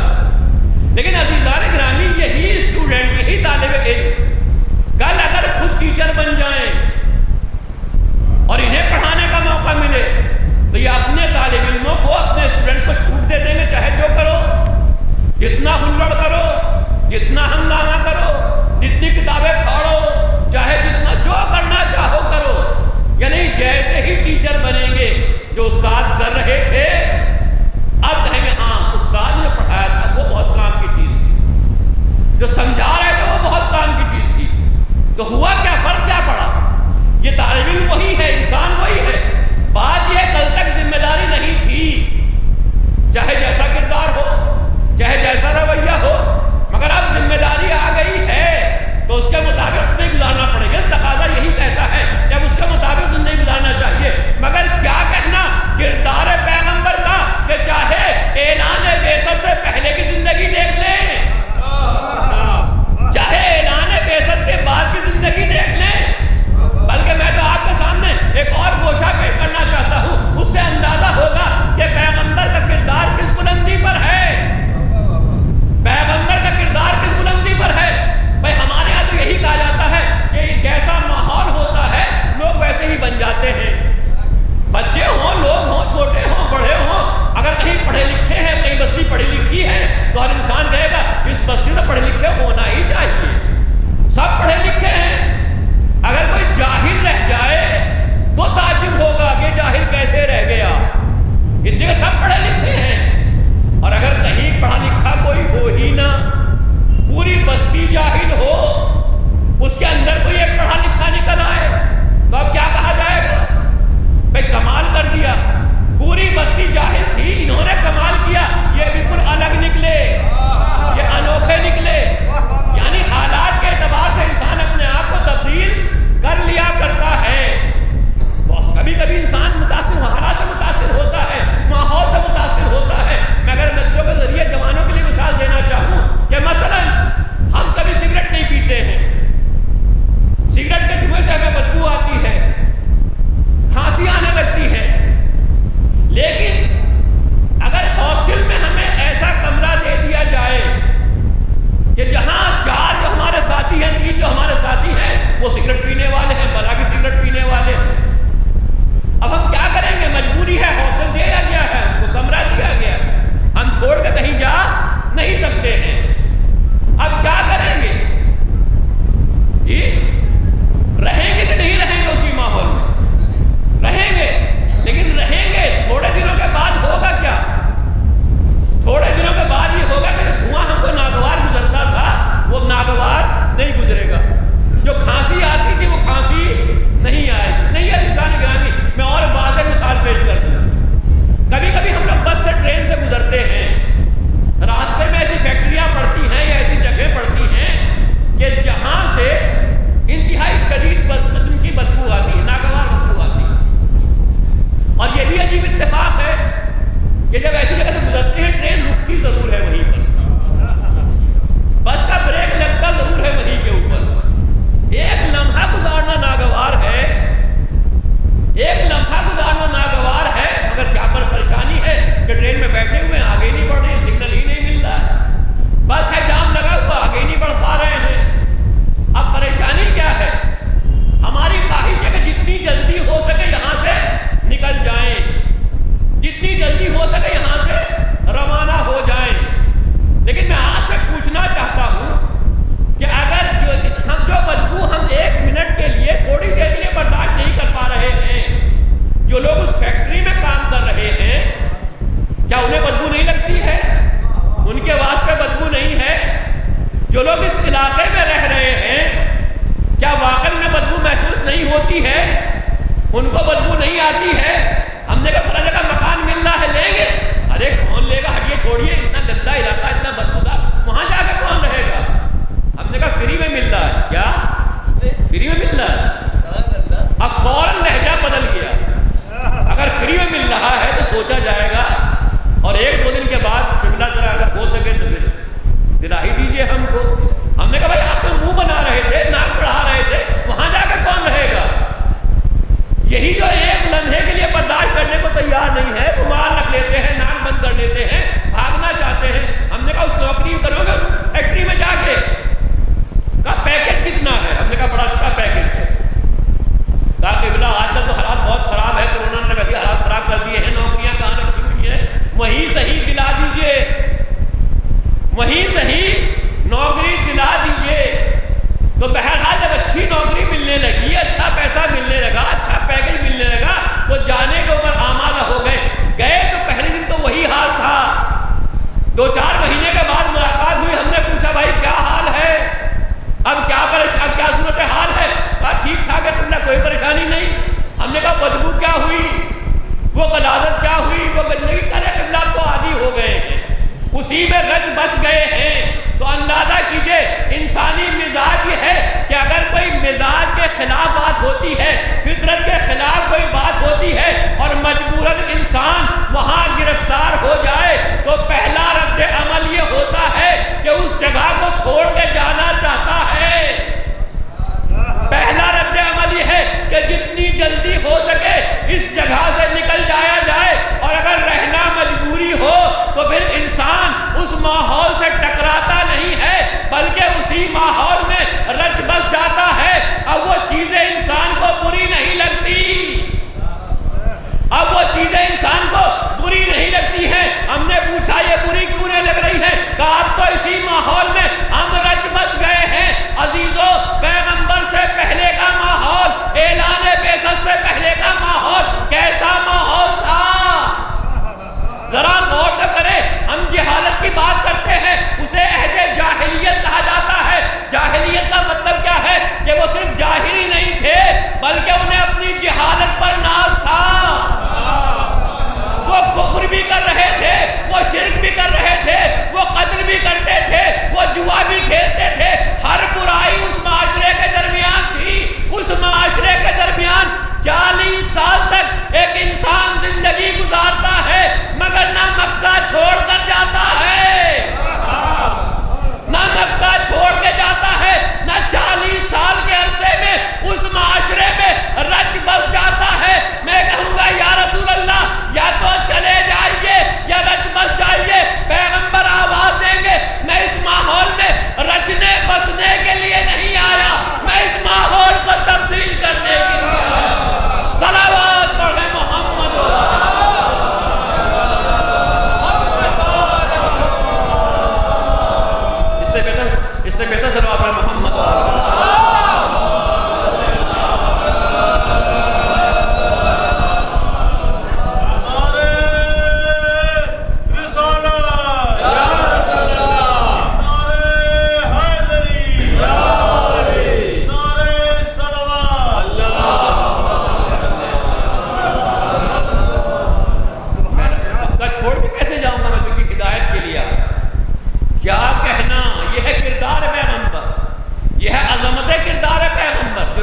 لیکن عزیزان گرامی، یہی اسٹوڈنٹ، یہی طالب علم کل اگر خود ٹیچر بن جائیں اور انہیں پڑھانے کا موقع ملے تو یہ اپنے طالب علموں کو، اپنے اسٹوڈنٹس کو چھوٹ دے دیں گے، چاہے جو کرو، جتنا ہلڑ کرو، جتنا ہنگامہ کرو، جتنی کتابیں پھاڑو، چاہے جتنا جو کرنا چاہو کرو، یعنی جیسے ہی ٹیچر بنیں گے جو استاد کر رہے تھے، اب کہیں گے ہاں استاد نے پڑھایا تھا وہ بہت کام کی چیز تھی، جو سمجھا رہے تھے وہ بہت کام کی چیز تھی۔ تو ہوا کیا، فرق کیا پڑا؟ یہ طالب علم وہی ہے، انسان وہی ہے، بات یہ کل تک ذمہ داری نہیں تھی، چاہے جیسا کردار ہو، چاہے جیسا رویہ ہو، مگر اب ذمہ داری آ گئی ہے تو اس کے مطابق نہیں گزارنا پڑے گا۔ تقاضا یہی کہتا ہے کہ اب اس کے مطابق نہیں گزارنا چاہیے، مگر کیا کہنا کردار پیغمبر کا کہ چاہے اعلان بعثت سے پہلے کی زندگی دیکھ لیں، چاہے اعلان بعثت کے بعد کی زندگی دیکھ لیں، بلکہ میں تو آپ کے سامنے ایک اور گوشہ پیش کرنا چاہتا ہوں، اس سے اندازہ ہوگا کہ پیغمبر کا کردار کس بلندی پر ہے، پیغمبر کا کردار کس بلندی پر ہے۔ بھائی ہمارے یہاں تو یہی کہا جاتا ہے کہ جیسا ماحول ہوتا ہے لوگ ویسے ہی بن جاتے ہیں، بچے ہوں، لوگ ہوں، چھوٹے ہوں، بڑے ہوں، اگر کہیں پڑھے لکھے ہیں، کہیں بستی پڑھی لکھی ہے تو ہر انسان کہے گا اس بستی میں پڑھے لکھے ہونا ہی چاہیے، سب پڑھے لکھے ہیں۔ اگر کوئی جاہل رہ جائے تو تعجب ہوگا کہ جاہل کیسے رہ گیا، اس لیے سب پڑھے لکھے ہیں، اور اگر کہیں پڑھا لکھا کوئی ہو ہی نہ، پوری بستی جاہل ہو، اس کے اندر کوئی ایک پڑھا لکھا نکل آئے تو اب کیا کہا جائے گا؟ بھائی کمال کر دیا، پوری بستی جاہل تھی، انہوں نے کمال کیا، یہ بالکل الگ نکلے، یہ انوکھے نکلے۔ یعنی حالات کے اعتبار سے انسان اپنے آپ کو تبدیل کر لیا کرتا ہے۔ کبھی کبھی انسان متاثر، حالات سے متاثر ہوتا ہے، ماحول سے متاثر ہوتا ہے۔ میں اگر بچوں کے ذریعے جوانوں کے لیے مثال دینا چاہوں کہ مثلا ہم کبھی سگریٹ نہیں پیتے ہیں، سگریٹ کے دھوئیں سے ہمیں بدبو آتی ہے، کھانسی آنے لگتی ہے، لیکن اگر ہاسٹل میں ہمیں ایسا کمرہ دے دیا جائے کہ جہاں 4 جو ہمارے ساتھی ہیں، 3 جو ہمارے ساتھی ہیں وہ سگریٹ پینے والے ہیں، بلا کی سگریٹ پینے والے، اب ہم کیا کریں گے؟ مجبوری ہے، ہاسٹل دیا گیا ہے، ہم کو کمرہ دیا گیا، ہم چھوڑ کے کہیں جا نہیں سکتے ہیں، اب کیا کریں گے؟ جی رہیں گے کہ نہیں رہیں گے؟ اسی ماحول میں رہیں گے، لیکن رہیں گے تھوڑے دنوں کے بعد ہوگا کیا؟ تھوڑے دنوں کے بعد یہ ہوگا کہ دھواں ہم کو ناگوار گزرتا تھا وہ ناگوار نہیں گزرے گا، جو کھانسی آتی تھی وہ کھانسی نہیں آئے گی۔ نہیں ہے انسان گرامی، میں اور واضح مثال پیش کر دوں، کبھی کبھی ہم لوگ بس سے ٹرین سے گزرتے ہیں، راستے میں ایسی فیکٹریاں پڑتی ہیں یا ایسی جگہیں پڑتی ہیں کہ جہاں سے انتہائی شدید قسم کی بدبو آتی ہے، ناگوار بدبو آتی ہے، اور یہ بھی عجیب اتفاق ہے کہ جب ایسی جگہ سے گزرتے ہیں ٹرین رکتی ضرور ہے وہیں پر، بس کا بریک لگتا ضرور ہے وہیں کے اوپر، ایک لمحہ گزارنا ناگوار ہے، ایک لمحہ گزارنا ناگوار ہے، مگر کیا پر پریشانی ہے کہ ٹرین میں بیٹھے ہوئے ہیں، آگے نہیں بڑھ رہے ہیں، سگنل ہی نہیں مل رہا ہے، بس ہے جام لگا ہوا، آگے نہیں بڑھ پا رہے ہیں۔ اب پریشانی کیا ہے؟ ہماری خواہش ہے کہ جتنی جلدی ہو سکے یہاں سے نکل جائیں، جتنی جلدی ہو سکے یہاں سے روانہ ہو جائیں، لیکن میں آج سے پوچھنا چاہتا ہوں کہ اگر جو بدبو ہم 1 منٹ کے لیے، تھوڑی دیر کے لیے برداشت نہیں کر پا رہے ہیں، جو لوگ اس فیکٹری میں کام کر رہے ہیں، کیا انہیں بدبو نہیں لگتی ہے؟ ان کے واسطے بدبو نہیں ہے؟ جو لوگ اس علاقے میں رہ رہے ہیں کیا واقعی میں بدبو محسوس نہیں ہوتی ہے؟ ان کو بدبو نہیں آتی ہے؟ ہم نے کہا فلاں جگہ مکان مل رہا ہے لیں گے، ارے کون لے گا، ہٹیے چھوڑیے، اتنا گندا علاقہ، اتنا بدبودار، وہاں جا کے کون رہے گا؟ ہم نے کہا فری میں مل رہا ہے، کیا فری میں مل رہا ہے؟ اب فوراً لہجہ بدل گیا، اگر فری میں مل رہا ہے تو سوچا جائے گا، اور ایک دو دن کے بعد شملہ ذرا اگر ہو سکے تو پھر دلا ہی دیجیے ہم کو۔ ہم نے کہا بھائی آپ تو منہ بنا رہے تھے، ناک بڑھا رہے تھے، وہاں جا کے کون رہے گا؟ یہی جو ایک لمحے کے لیے برداشت کرنے کو تیار نہیں ہے، رومال رکھ لیتے ہیں، ناک بند کر لیتے ہیں، بھاگنا چاہتے ہیں۔ ہم نے کہا اس نوکری کرو گے فیکٹری میں جا کے، کہا پیکج کتنا ہے؟ ہم نے کہا بڑا اچھا پیکج ہے۔ کہا قبلہ آج کل تو حالات بہت خراب ہے، کورونا نے ویسے حالات خراب کر دیے ہیں، نوکریاں کہاں رکھی ہوئی ہیں، وہیں صحیح دلا دیجئے، وہیں صحیح نوکری دلا دیجئے۔ تو بہرحال جب اچھی نوکری ملنے لگی، اچھا پیسہ ملنے لگا، اچھا پیکج ملنے لگا، تو جانے کے اوپر آمادہ ہو گئے۔ گئے تو پہلے دن تو وہی حال تھا، 2-4 مہینے کے بعد ملاقات ہوئی، ہم نے پوچھا بھائی کیا حال ہے، اب کیا صورت حال ہے؟ کہا ٹھیک ٹھاک ہے، تم کوئی پریشانی نہیں۔ ہم نے کہا بدبو کیا ہوئی، وہ غلاظت کیا ہوئی، وہ گندگی، کرے قبلہ تو عادی ہو گئے ہیں، اسی میں رچ بس گئے ہیں۔ تو اندازہ کیجئے انسانی مزاج یہ ہے کہ اگر کوئی مزاج کے خلاف بات ہوتی ہے، فطرت کے خلاف کوئی بات ہوتی ہے اور مجبوراً انسان وہاں گرفتار ہو جائے تو پہلا رد عمل یہ ہوتا ہے کہ اس جگہ کو چھوڑ کے جانا چاہتا ہے۔ پہلا رد عمل یہ ہے کہ جتنی جلدی ہو سکے اس جگہ سے نکل جایا جائے، اور اگر رہنا مجبوری ہو تو پھر انسان اس ماحول سے ٹکراتا نہیں ہے بلکہ اسی ماحول میں رچ بس جاتا ہے۔ اب وہ چیزیں انسان کو بری نہیں لگتی، اب وہ چیزیں انسان کو بری نہیں لگتی ہیں۔ ہم نے پوچھا یہ بری کیوں نہیں لگ رہی ہے؟ کہا اب تو اسی ماحول میں ہم رچ بس گئے ہیں۔ عزیزو، پیغمبر سے پہلے کا ماحول، اعلان بعثت سے پہلے کا ماحول کیسا ماحول تھا؟ ذرا غور تو کریں۔ ہم جہالت کی بات کرتے ہیں، اسے عہد جاہلیت کہا جاتا ہے۔ جاہلیت کا مطلب کیا ہے؟ کہ وہ صرف جاہل ہی نہیں تھے بلکہ انہیں اپنی جہالت پر ناز تھا۔ وہ کفر بھی کر رہے تھے، وہ شرک بھی کر رہے تھے، وہ قتل بھی کرتے تھے، وہ جوا بھی کھیلتے تھے، ہر برائی اس معاشرے کے درمیان تھی۔ اس معاشرے کے درمیان 40 سال تک ایک انسان زندگی گزارتا ہے مگر نہ مکہ چھوڑ کر جاتا ہے، نہ مکہ چھوڑ کے جاتا ہے، نہ 40 سال کے عرصے میں اس معاشرے میں رچ بس جاتا ہے۔ میں کہوں گا یا رسول اللہ، یا تو چلے جائیے یا رچ بس جائیے۔ پیغمبر آواز دیں گے میں اس ماحول میں رچنے بسنے کے لیے نہیں آیا، میں اس ماحول کو تبدیل کرنے کے لیے آیا۔ صلوات پڑھیں محمد۔ اس سے بہتر صلوات پڑھیں محمد۔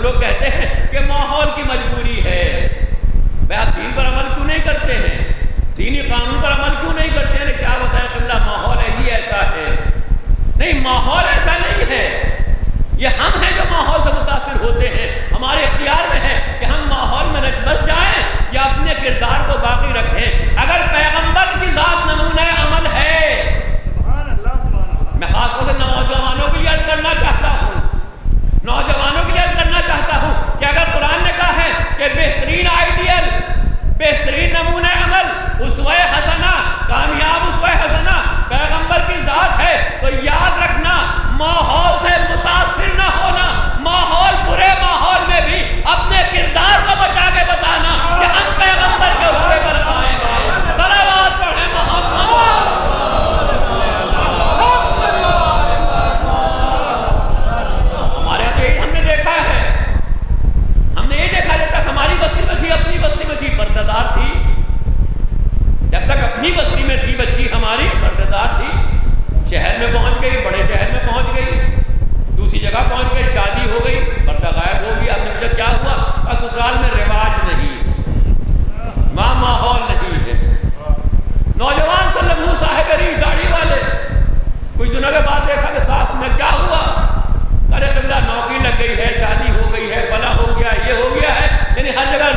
لوگ کہتے ہیں کہ ماحول کی مجبوری ہے، آپ دین پر عمل کیوں نہیں کرتے ہیں، دینی قانون پر عمل کیوں نہیں کرتے ہیں؟ کیا بتائیں قبلہ ماحول ہی ایسا ہے؟ نہیں، ماحول ایسا نہیں ہے، یہ ہم ہیں جو ماحول سے متاثر ہوتے ہیں۔ ہمارے اختیار میں ہے کہ ہم ماحول میں رچ بس جائیں یا اپنے کردار کو باقی رکھیں۔ اگر پیغمبر کی ذات نمونہ عمل ہے، میں خاص طور سے نوجوانوں کے لیے عرض کرنا چاہتا ہوں، نوجوانوں کے لیے عرض کرنا چاہتا ہوں کہ اگر قرآن نے کہا ہے کہ بہترین آئیڈیل، بہترین نمونہ عمل، اسوہ حسنہ، کامیاب اسوہ حسنہ پیغمبر کی ذات ہے، تو یاد رکھنا ماحول سے متاثر نہ ہونا، ماحول برے ماحول میں بھی اپنے کردار کو بچا کے بتانا کہ ہم پیغمبر کے اسوے پر قائم ہیں۔ صلوات پڑھیں محمد۔ گئی، دوسری جگہ پہنچ گئی، شادی ہو گئی، پردہ غائب ہو گیا. اب مجھے کیا ہوا؟ سسرال میں رواج نہیں ہے، وہاں ماحول نہیں ہے. نوجوان سے لمحو صاحب ریش داڑھی والے کچھ دنوں کے بعد دیکھا کہ صاحب میں کیا ہوا؟ ارے قبلہ نوکری لگ گئی ہے، شادی ہو گئی ہے، فلاں ہو گیا، یہ ہو گیا ہے. یعنی ہر جگہ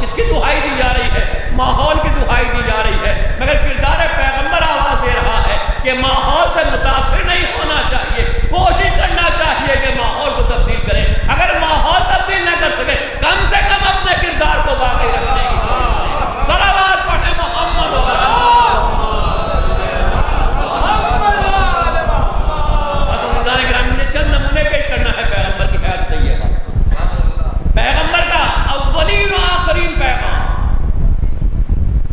کس کی دہائی دی جا رہی ہے؟ ماحول کی دہائی دی جا رہی ہے. مگر کردار پیغمبر آواز دے رہا ہے کہ ماحول سے متاثر نہیں ہونا چاہیے، کوشش کرنا چاہیے کہ ماحول کو تبدیل کریں. اگر ماحول تبدیل نہ کر سکے کم سے کم اپنے کردار کو باقی رکھنے کی صلوات پڑھیں محمد چند نمونے پیش کرنا ہے پیغمبر کی حیات طیبہ. پیغمبر کا اولین و آخرین پیغام،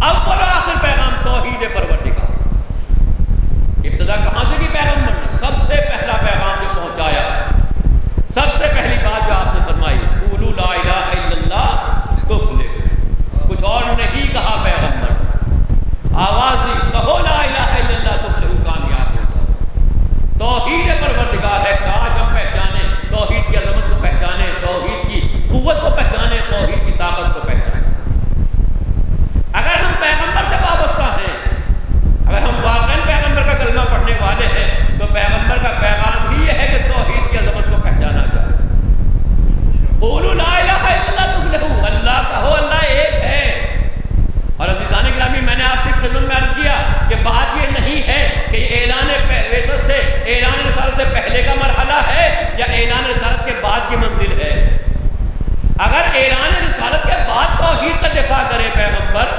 اول و آخر پیغام توحید پروردگار. ابتدا کہاں سے کی پیغمبر نے؟ سب سے پہلا پیغام جو پہنچایا، سب سے پہلی بات جو آپ نے فرمائی، قولوا لا الہ الا اللہ تفلحوا. کچھ اور نہیں کہا پیغمبر، آواز دی کہو لا الہ الا اللہ تفلحوا، کامیاب ہو جاؤ. توحید پروردگار ہے. کاش ہم پہچانے، توحید کی عظمت کو پہچانے، توحید کی قوت کو پہچانے، توحید کی طاقت کو پہچانے. اگر ہم پیغمبر سے وابستہ ہیں، اگر ہم واقعاً پیغمبر کا کلمہ پڑھنے والے ہیں، تو پیغمبر کا پیغام ہی یہ ہے کہ توحید کی عظمت کو پہچانا چاہیے. قولوا لا الہ الا اللہ تفلحوا، اللہ کہو اللہ ایک ہے. اور عزیزان گرامی، میں نے آپ سے خدمت میں عرض کیا کہ بات یہ نہیں ہے کہ یہ اعلان ویست سے، اعلان رسالت سے پہلے کا مرحلہ ہے یا اعلان رسالت کے بعد کی منزل ہے. اگر اعلان رسالت کے بعد توحید کا دفاع کرے پیغمبر،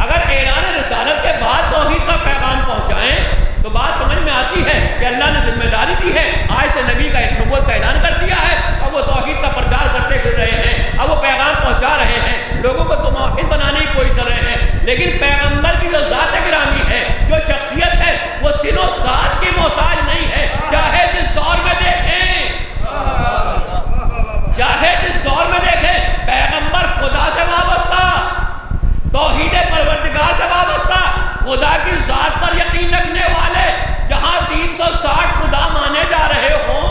اگر اعلان رسالت کے بعد توحید کا پیغام پہنچائیں تو بات سمجھ میں آتی ہے کہ اللہ نے ذمہ داری دی ہے. آج سے نبی کا ایک نبوت کا اعلان کر دیا ہے، اب وہ توحید کا پرچار کرتے پھر رہے ہیں، اب وہ پیغام پہنچا رہے ہیں، لوگوں کو تو موحد بنانے کی کوشش کر رہے ہیں. لیکن پیغمبر کی جو ذات گرامی ہے، جو شخصیت ہے، وہ سن و سال کی محتاج نہیں ہے. چاہے جس دور میں دیکھیں، چاہے جس دور میں دیکھیں، پیغمبر خدا سے وابستہ، توحید پروردگار سے وابستہ، خدا کی ذات پر یقین رکھنے والے. جہاں 360 خدا مانے جا رہے ہوں،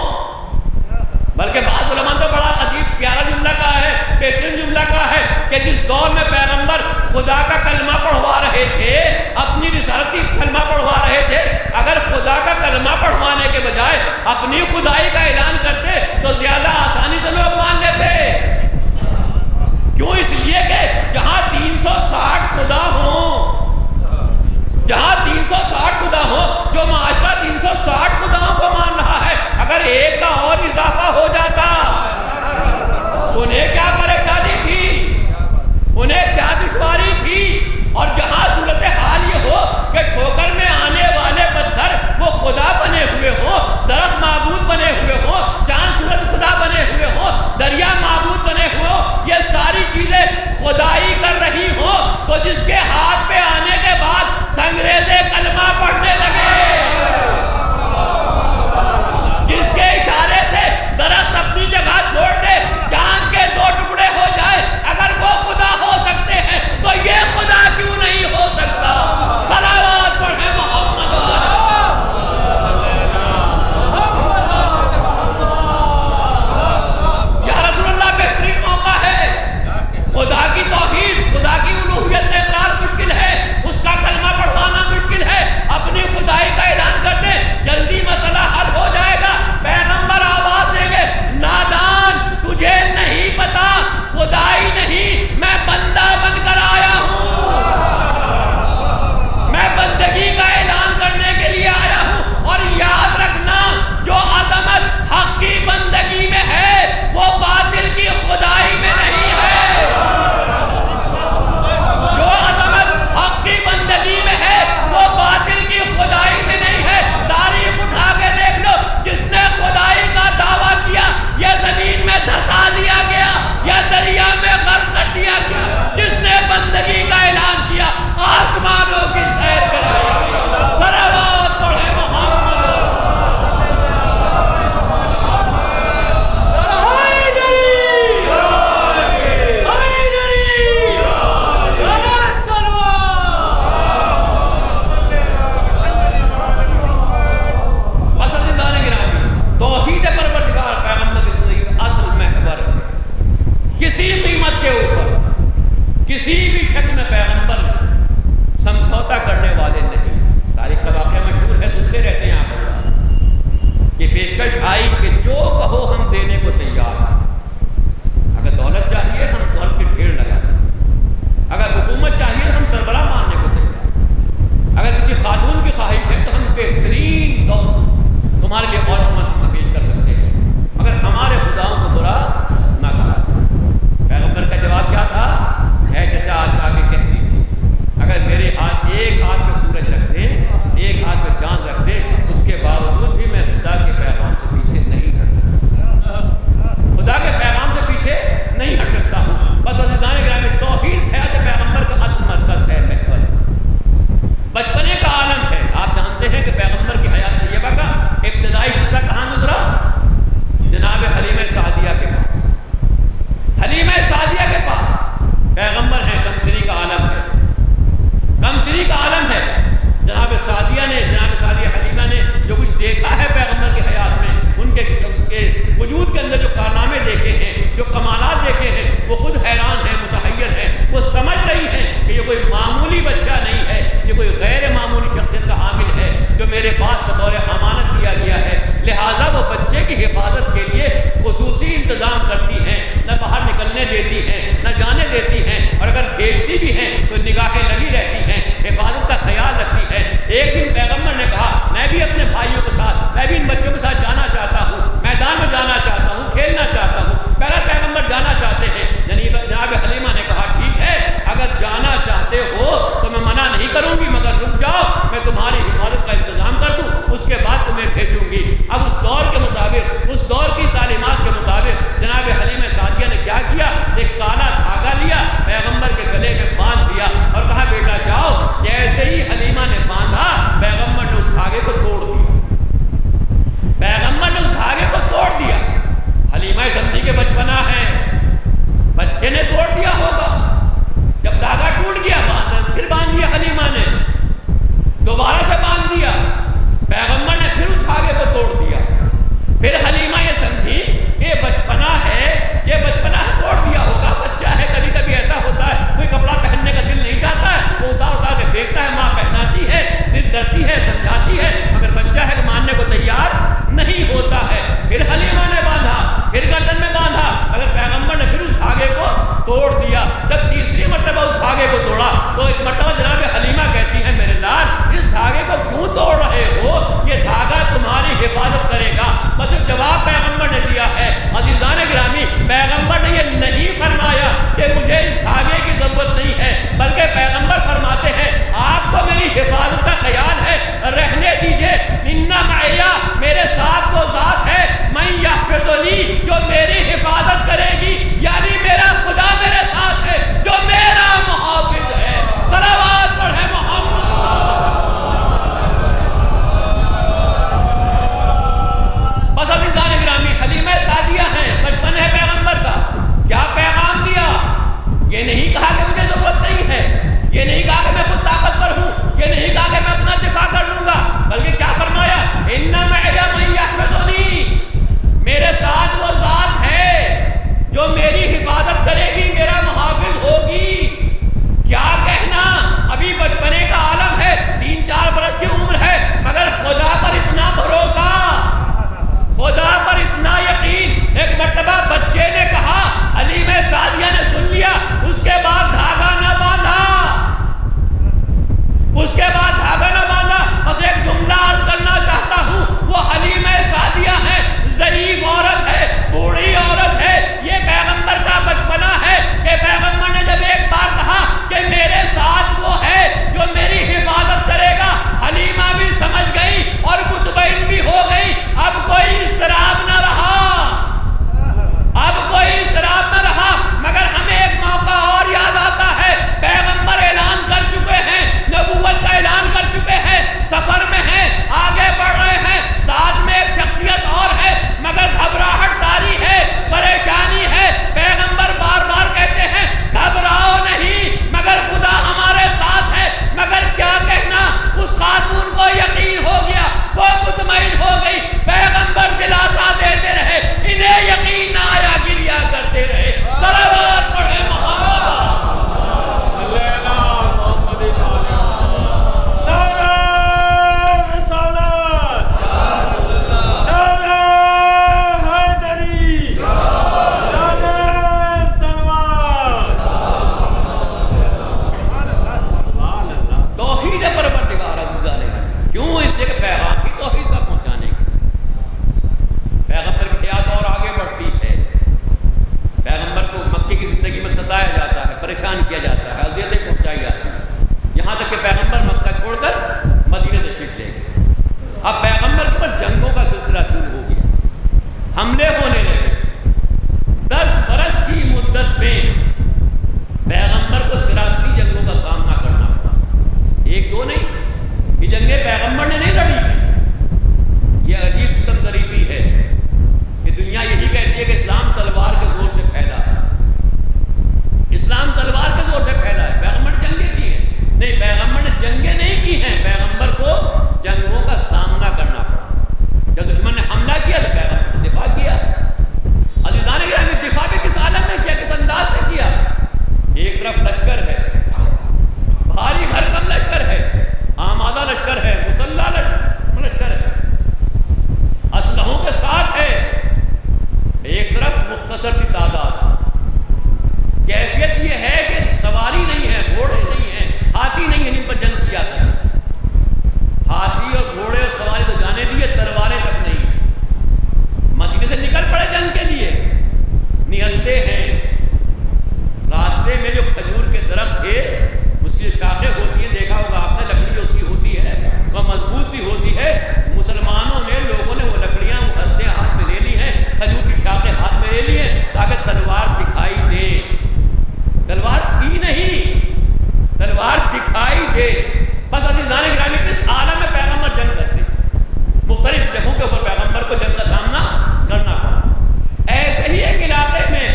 بلکہ بعض علماء تو بڑا عجیب پیارا جملہ کہا ہے، بہترین جملہ کہا ہے کہ جس دور میں پیغمبر خدا کا کلمہ پڑھوا رہے تھے، اپنی رسالت کی کلمہ پڑھوا رہے تھے، اگر خدا کا کلمہ پڑھوانے کے بجائے اپنی خدائی کا اعلان کرتے تو زیادہ آسانی سے لوگ مان لیتے. کیوں؟ اس لیے کہ جہاں 360 خدا ہوں، جہاں 360 خدا ہوں، جو معاشرہ 360 خداؤں کو مان رہا ہے، اگر ایک کا اور اضافہ ہو جاتا، انہیں کیا پریشانی تھی، انہیں کیا دشواری تھی. اور جہاں صورتحال یہ ہو کہ ٹھوکر میں آنے والے پتھر وہ خدا بنے ہوئے پیشکش آئی کہ جو کہو ہم دینے کو تیار ہیں. اگر دولت چاہیے ہم دولت کے ڈھیر لگا دیں، اگر حکومت چاہیے ہم سربراہ ماننے کو تیار ہیں، اگر کسی خاتون کی خواہش ہے تو ہم بہترین دولت تمہارے لیے اور ہم پیش کر سکتے ہیں، مگر ہمارے خداؤں کو برا نہ کہا. پیغمبر کا جواب کیا تھا؟ اے چچا آج آگے کہہ دیجیے، اگر میرے ہاتھ ایک ہاتھ پہ سورج رکھ دیں، ایک ہاتھ پہ چاند رکھ دیں، اس کے باوجود بھی میں خدا کے پیغام سے پیچھے نہیں ہٹ سکتا، خدا کے پیغام سے پیچھے نہیں ہٹ سکتا ہوں. بس عزیزان گرامی، توحید حیات پیغمبر کا اصل مرکز ہے محور، بچپنے کا عالم ہے. آپ جانتے ہیں کہ پیغمبر کی حیات طیبہ کا ابتدائی حصہ کہاں گزرا؟ جناب حلیمہ سعدیہ کے پاس. حلیمہ سعدیہ کے پاس پیغمبر ہیں، کمسری کا عالم ہے، کمسری کا عالم ہے. جناب سعدیہ نے، جناب سعدیہ حلیمہ نے جو کچھ دیکھا ہے پیغمبر کی حیات میں، ان کے وجود کے اندر جو کارنامے دیکھے ہیں، جو کمالات دیکھے ہیں، وہ خود حیران ہیں، متحیر ہیں. وہ سمجھ رہی ہیں کہ یہ کوئی معمولی بچہ نہیں ہے، یہ کوئی غیر معمولی شخصیت کا حامل ہے جو میرے پاس بطور امانت دیا گیا ہے. لہٰذا وہ بچے کی حفاظت کے لیے خصوصی انتظام کرتی ہیں، نہ باہر نکلنے دیتی ہیں، نہ جانے دیتی ہیں، اور اگر بھیجتی بھی ہیں تو نگاہیں لگی رہتی ہیں، حفاظت کا خیال رکھتی ہے. ایک دن پیغمبر نے کہا میں بھی اپنے بھائیوں کے ساتھ، میں بھی ان بچوں کے ساتھ جانا چاہتا ہوں، میدان میں جانا چاہتا ہوں، کھیلنا چاہتا ہوں. پہلا پیغمبر جانا چاہتے ہیں. جناب حلیمہ نے کہا ٹھیک ہے، اگر جانا چاہتے ہو تو میں منع نہیں کروں گی، مگر رک جاؤ، میں تمہاری حفاظت کا انتظام کر دوں، اس کے بعد تمہیں بھیجوں گی. اب اس دور کے مطابق، اس دور کی تعلیمات کے مطابق جناب حلیمہ سعدیہ نے کیا کیا؟ ایک کالا دھاگا لیا، پیغمبر کے گلے میں باندھ دیا اور کہا بیٹا جاؤ. جیسے ہی حلیمہ نے باندھا، پیغمبر نے اس دھاگے کو توڑ دیا، پیغمبر نے اس دھاگے کو توڑ دیا. حلیمہ سمجھی کے بچپنا ہے، بچے نے توڑ دیا ہوگا. جب دھاگا ٹوٹ گیا، پھر باندھ دیا حلیمہ نے، دوبارہ سے باندھ دیا، پیغمبر نے پھر اس دھاگے کو توڑ دیا. پھر حلیمہ یہ سمجھی کہ یہ بچپنا ہے، یہ بچپنا ہے، توڑ دیا ہوگا، بچہ ہے، کبھی کبھی ایسا ہوتا ہے کوئی کپڑا پہننے کا دل نہیں چاہتا ہے، وہ اتار اتار کے دیکھتا ہے، ماں پہناتی ہے، ضد کرتی ہے، سمجھاتی ہے، مگر بچہ ہے کہ ماننے کو تیار نہیں ہوتا ہے. پھر حلیمہ نے باندھا، پھر گردن میں باندھا، اگر پیغمبر نے پھر اس دھاگے کو توڑ دیا. جب تیسری مرتبہ اس دھاگے کو توڑا تو ایک مرتبہ جناب حلیمہ کہتی ہے میرے لال اس دھاگے کو کیوں توڑ رہے ہو؟ یہ دھاگا تمہاری حفاظت کرے گا. بس جواب پیغمبر نے دیا ہے. عزیزان گرامی، پیغمبر نے یہ نہیں فرمایا کہ مجھے اس دھاگے کی ضرورت نہیں ہے، بلکہ پیغمبر فرماتے ہیں آپ کو میری حفاظت کا خیال ہے، رہنے دیجئے. اِنَّ مَعِیَ، میرے ساتھ وہ ذات ہے، مَن یحفظنی، جو میری حفاظت کرے گی، یعنی میرا خدا میرے ساتھ ہے جو میرا محافظ ہے. صلوات پڑھے محمد. بس عزیزان گرامی، حلیمہ سعدیہ ہیں، بچپن ہے پیغمبر کا. کیا پیغام دیا؟ یہ نہیں کہا کہ مجھے ضرورت نہیں ہے، یہ نہیں کہا کہ میں خود طاقتور ہوں، یہ نہیں کہا کہ میں اپنا دفاع کر لوں گا، بلکہ کیا فرمایا؟ اِنَّ مَعِیَ مَن یحفظنی، میرے ساتھ وہ ذات ہے جو میری حفاظت کرے گی، میرا محافظ ہوگی. کیا کہنا، ابھی بچپنے کا عالم ہے، 3-4 برس کی عمر ہے، مگر خدا پر اتنا بھروسہ، خدا پر اتنا یقین. ایک مرتبہ بچے نے کہا، حلیمہ سعدیہ نے سن لیا، اس کے بعد دھاگا نہ باندھا، اس کے بعد دھاگا نہ باندھا. بس ایک جملہ عرض کرنا چاہتا ہوں، وہ حلیمہ سعدیہ ہے، ضعیف عورت ہے، بوڑھی عورت ہے. یہ پیغمبر مختلف جگہوں کے اوپر پیغمبر کو جنگ کا سامنا کرنا پڑا۔ ایسے ہی ایک علاقے میں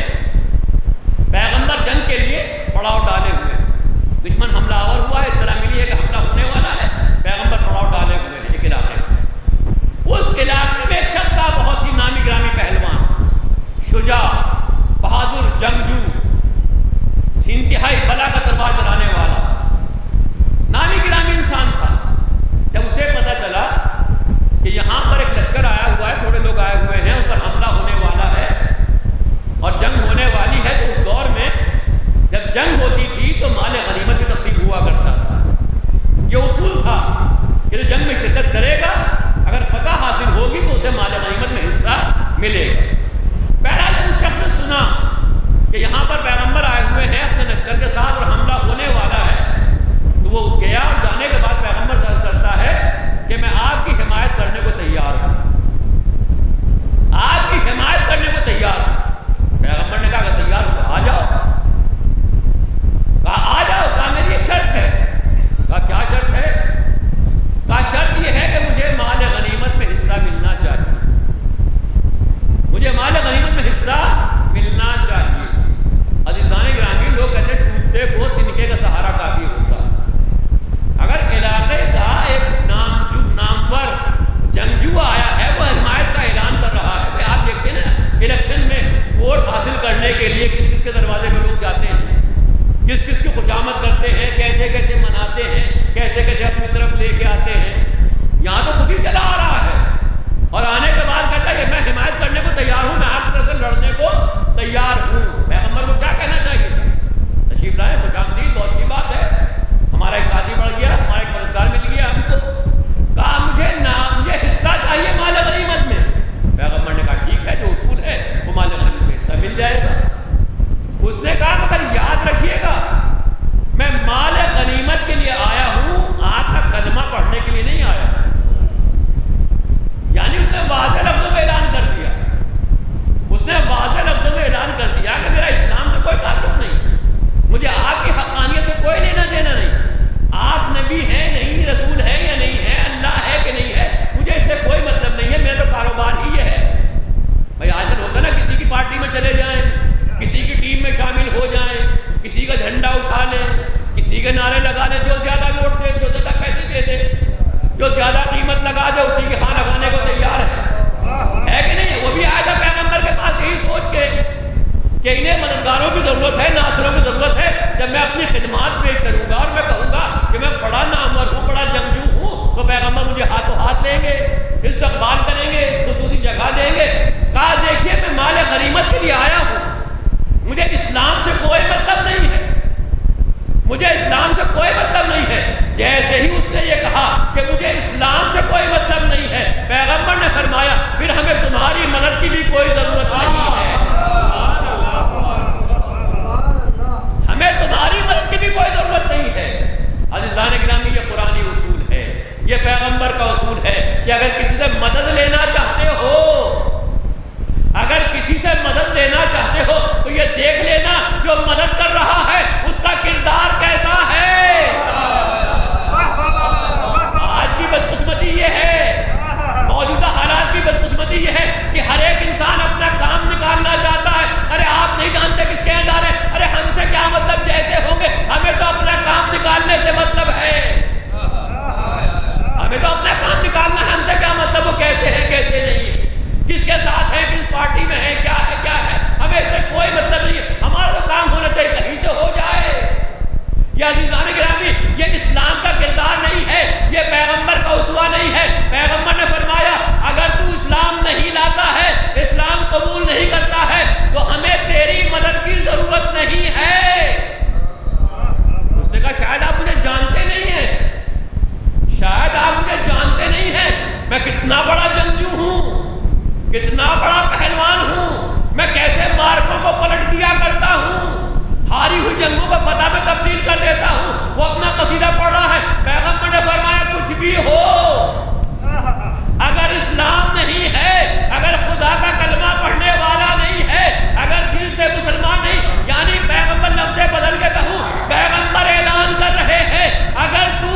پیغمبر جنگ کے لیے پڑاؤ ڈالے ہوئے، دشمن حملہ آور ہوا ہے، اطلاع ملی ہے کہ حملہ ہونے والا ہے، پیغمبر پڑاؤ ڈالے ہوئے ہیں ایک علاقے میں۔ اس علاقے میں ایک شخص تھا بہت ہی نامی گرامی پہلوان، شجاع، بہادر جنگجو، انتہائی بلا کا تلوار چلانے والا نامی گرامی انسان تھا۔ جب اسے پتہ چلا کہ یہاں پر ایک لشکر آیا ہوا ہے، تھوڑے لوگ آئے ہوئے ہیں، ان پر حملہ ہونے والا ہے اور جنگ ہونے والی ہے، تو اس دور میں جب جنگ ہوتی تھی تو مال غنیمت کی تقسیم ہوا کرتا تھا۔ یہ اصول تھا کہ جو جنگ میں شرکت کرے گا اگر فتح حاصل ہوگی تو اسے مال غنیمت میں حصہ ملے گا۔ بہرحال اس شخص نے سنا کہ یہاں پر پیغمبر آئے ہوئے ہیں اپنے لشکر کے ساتھ اور حملہ ہونے والا ہے، تو وہ گیا اور جانے کے بعد پیغمبر سے عرض کرتا ہے کہ میں آپ کی حمایت کرنے کو تیار ہوں، آپ کی حمایت کرنے کو تیار ہوں۔ پیغمبر نے کہا کہ تیار ہو تو آ جاؤ، کہا آ جاؤ، کہا میری ایک شرط ہے، کہا کیا شرط ہے؟ کہا شرط یہ ہے کہ مجھے مال غنیمت میں حصہ ملنا چاہیے، مجھے مال غنیمت میں حصہ ملنا چاہیے۔ عزیزان گرامی، لوگ کہتے ہیں ڈوبتے کو تنکے کا سہارا کافی ہوتا ہے۔ اگر علاقے کا ایک نامور جنگجو آیا ہے، وہ حمایت کا اعلان کر رہا ہے، کہ آپ دیکھتے ہیں نا الیکشن میں ووٹ حاصل کرنے کے لیے کس کس کے دروازے پہ لوگ جاتے ہیں، کس کس کی خوشامد کرتے ہیں، کیسے کیسے مناتے ہیں، کیسے کیسے اپنی طرف لے کے آتے ہیں۔ یہاں تو خود ہی چلا آ رہا ہے اور آنے کے بعد کہتا ہے کہ میں حمایت کرنے کو تیار ہوں، میں آپ کی طرف سے لڑنے کو تیار ہوں۔ پیغمبر کو کیا کہنا چاہیے؟ تشریف لائے، خوش آمدید، بہت سی بات ہے، ہمارا ایک ساتھی بڑھ گیا، ہمارا ایک مددگار مل گیا ہم کو، کہا مجھے یہ حصہ چاہیے مال غنیمت میں۔ پیغمبر نے کہا ٹھیک ہے، جو اصول ہے وہ مال غنیمت میں حصہ مل جائے گا۔ اس نے کہا مگر یاد رکھیے گا میں مال غنیمت کے لیے آیا ہوں، آپ کا کلمہ پڑھنے کے لیے نہیں آیا۔ یعنی اس نے واضح لفظوں میں اعلان کر دیا، اس نے واضح لفظوں میں اعلان کر دیا کہ میرا اسلام سے کوئی تعلق نہیں، مجھے آپ کی حقانیت سے کوئی لینا دینا نہیں، آپ نبی ہیں نہیں، رسول ہے یا نہیں ہے، اللہ ہے کہ نہیں ہے، مجھے اس سے کوئی مطلب نہیں ہے، میرا تو کاروبار ہی یہ ہے۔ بھائی آج کل ہوتا نا کسی کی پارٹی میں چلے جائیں، کسی کی ٹیم میں شامل ہو جائیں، کسی کا جھنڈا اٹھا لیں، کسی کے نعرے لگا لیں، جو زیادہ ووٹ دے، جو زیادہ پیسے دے دے، جو زیادہ قیمت لگا دے، اسی کے ہاں لگانے کو تیار ہے کہ نہیں؟ وہ بھی آیا تھا پیغمبر کے پاس یہی سوچ کے کہ انہیں مددگاروں کی ضرورت ہے، ناصروں کی ضرورت ہے، جب میں اپنی خدمات پیش کروں گا اور میں کہوں گا کہ میں بڑا نامور ہوں، بڑا جنگجو ہوں، تو پیغمبر مجھے ہاتھوں ہاتھ لیں گے، استقبال کریں گے، خصوصی جگہ دیں گے۔ کہا دیکھیے میں مال غنیمت کے لیے آیا ہوں، مجھے اسلام سے کوئی مطلب نہیں ہے، مجھے اسلام سے کوئی مطلب نہیں ہے۔ جیسے ہی اس نے یہ کہا کہ مجھے اسلام سے کوئی مطلب نہیں ہے، پیغمبر نے فرمایا پھر ہمیں تمہاری مدد کی بھی کوئی ضرورت نہیں ہے، ہمیں تمہاری مدد کی بھی کوئی ضرورت نہیں ہے۔ عزیزان گرامی، یہ قرآنی اصول ہے، یہ پیغمبر کا اصول ہے کہ اگر کسی سے مدد لینا چاہتے ہو، اگر کسی سے مدد لینا چاہتے ہو تو یہ دیکھ لینا جو مدد کر رہا ہے اس کا کردار کیسا ہے۔ آج کی بدقسمتی یہ ہے، موجودہ حالات کی بدقسمتی یہ ہے کہ ہر ایک انسان اپنا کام نکالنا چاہتا ہے۔ ارے آپ نہیں جانتے کس کے اندر ہے، ارے ہم سے کیا مطلب، جیسے ہوں گے، ہمیں تو اپنا کام نکالنے سے مطلب ہے، ہمیں تو اپنا کام نکالنا ہے، ہم سے کیا مطلب وہ کیسے ہے کیسے نہیں ہے، کس کے ساتھ ہے، کس پارٹی میں ہے، کیا ہے، ہمیں اس سے کوئی مطلب نہیں ہے، ہمارا تو کام ہونا چاہیے کہیں سے ہو جائے۔ یہ عزیزان گرامی، یہ اسلام کا کردار نہیں ہے، یہ پیغمبر کا اسوہ نہیں ہے۔ پیغمبر نے فرمایا اگر تو اسلام نہیں لاتا ہے، اسلام قبول نہیں کرتا ہے تو ہمیں تیری مدد کی ضرورت نہیں ہے۔ اس نے کہا شاید آپ مجھے جانتے نہیں ہیں، شاید آپ مجھے جانتے نہیں ہیں، میں کتنا بڑا جنگجو ہوں، کتنا بڑا پہلوان ہوں، میں کیسے مارکوں کو پلٹ دیا کرتا ہوں، ہاری ہوئی جنگوں کو فتح میں تبدیل کر دیتا ہوں۔ وہ اپنا قصیدہ پڑھ رہا ہے، پیغمبر نے فرمایا کچھ بھی ہو، اگر اسلام نہیں ہے، اگر خدا کا کلمہ پڑھنے والا نہیں ہے، اگر دل سے مسلمان نہیں، یعنی پیغمبر لفظ بدل کے کہوں، پیغمبر اعلان کر رہے ہیں اگر تو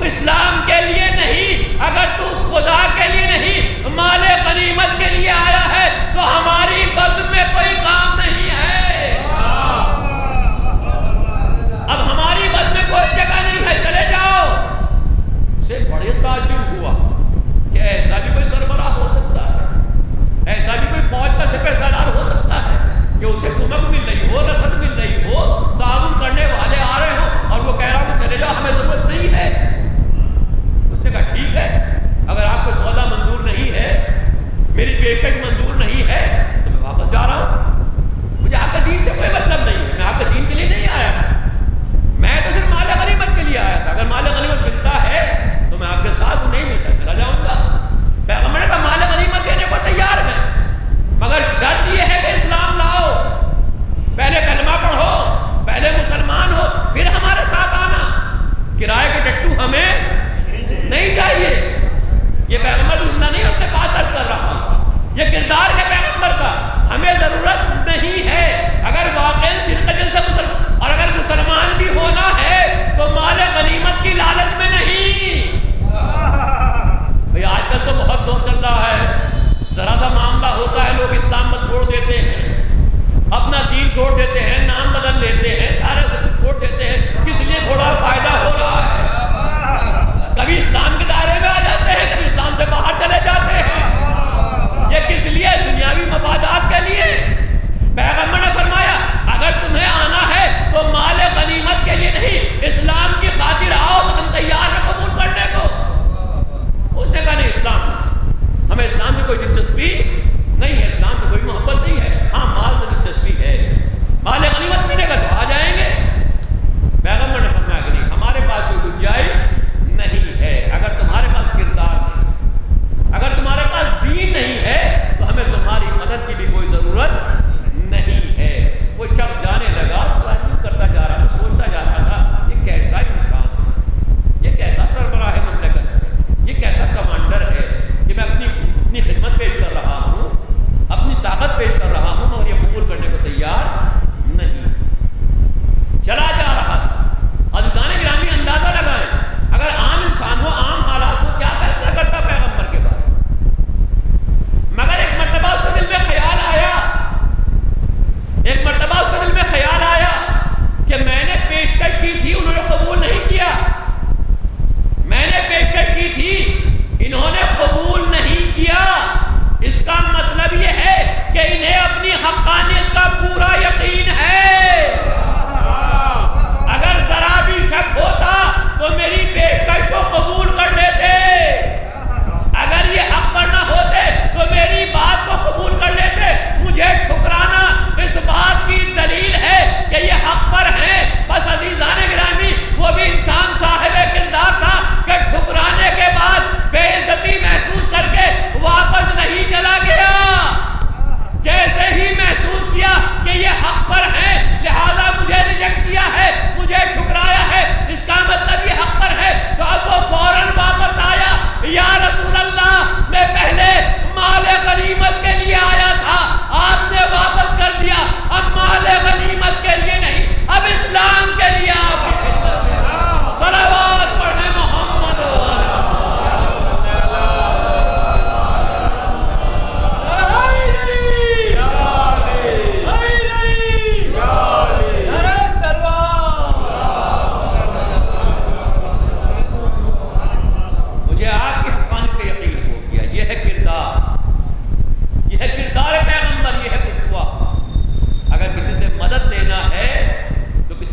اسلام کے لیے نہیں، اگر تو خدا کے لیے نہیں،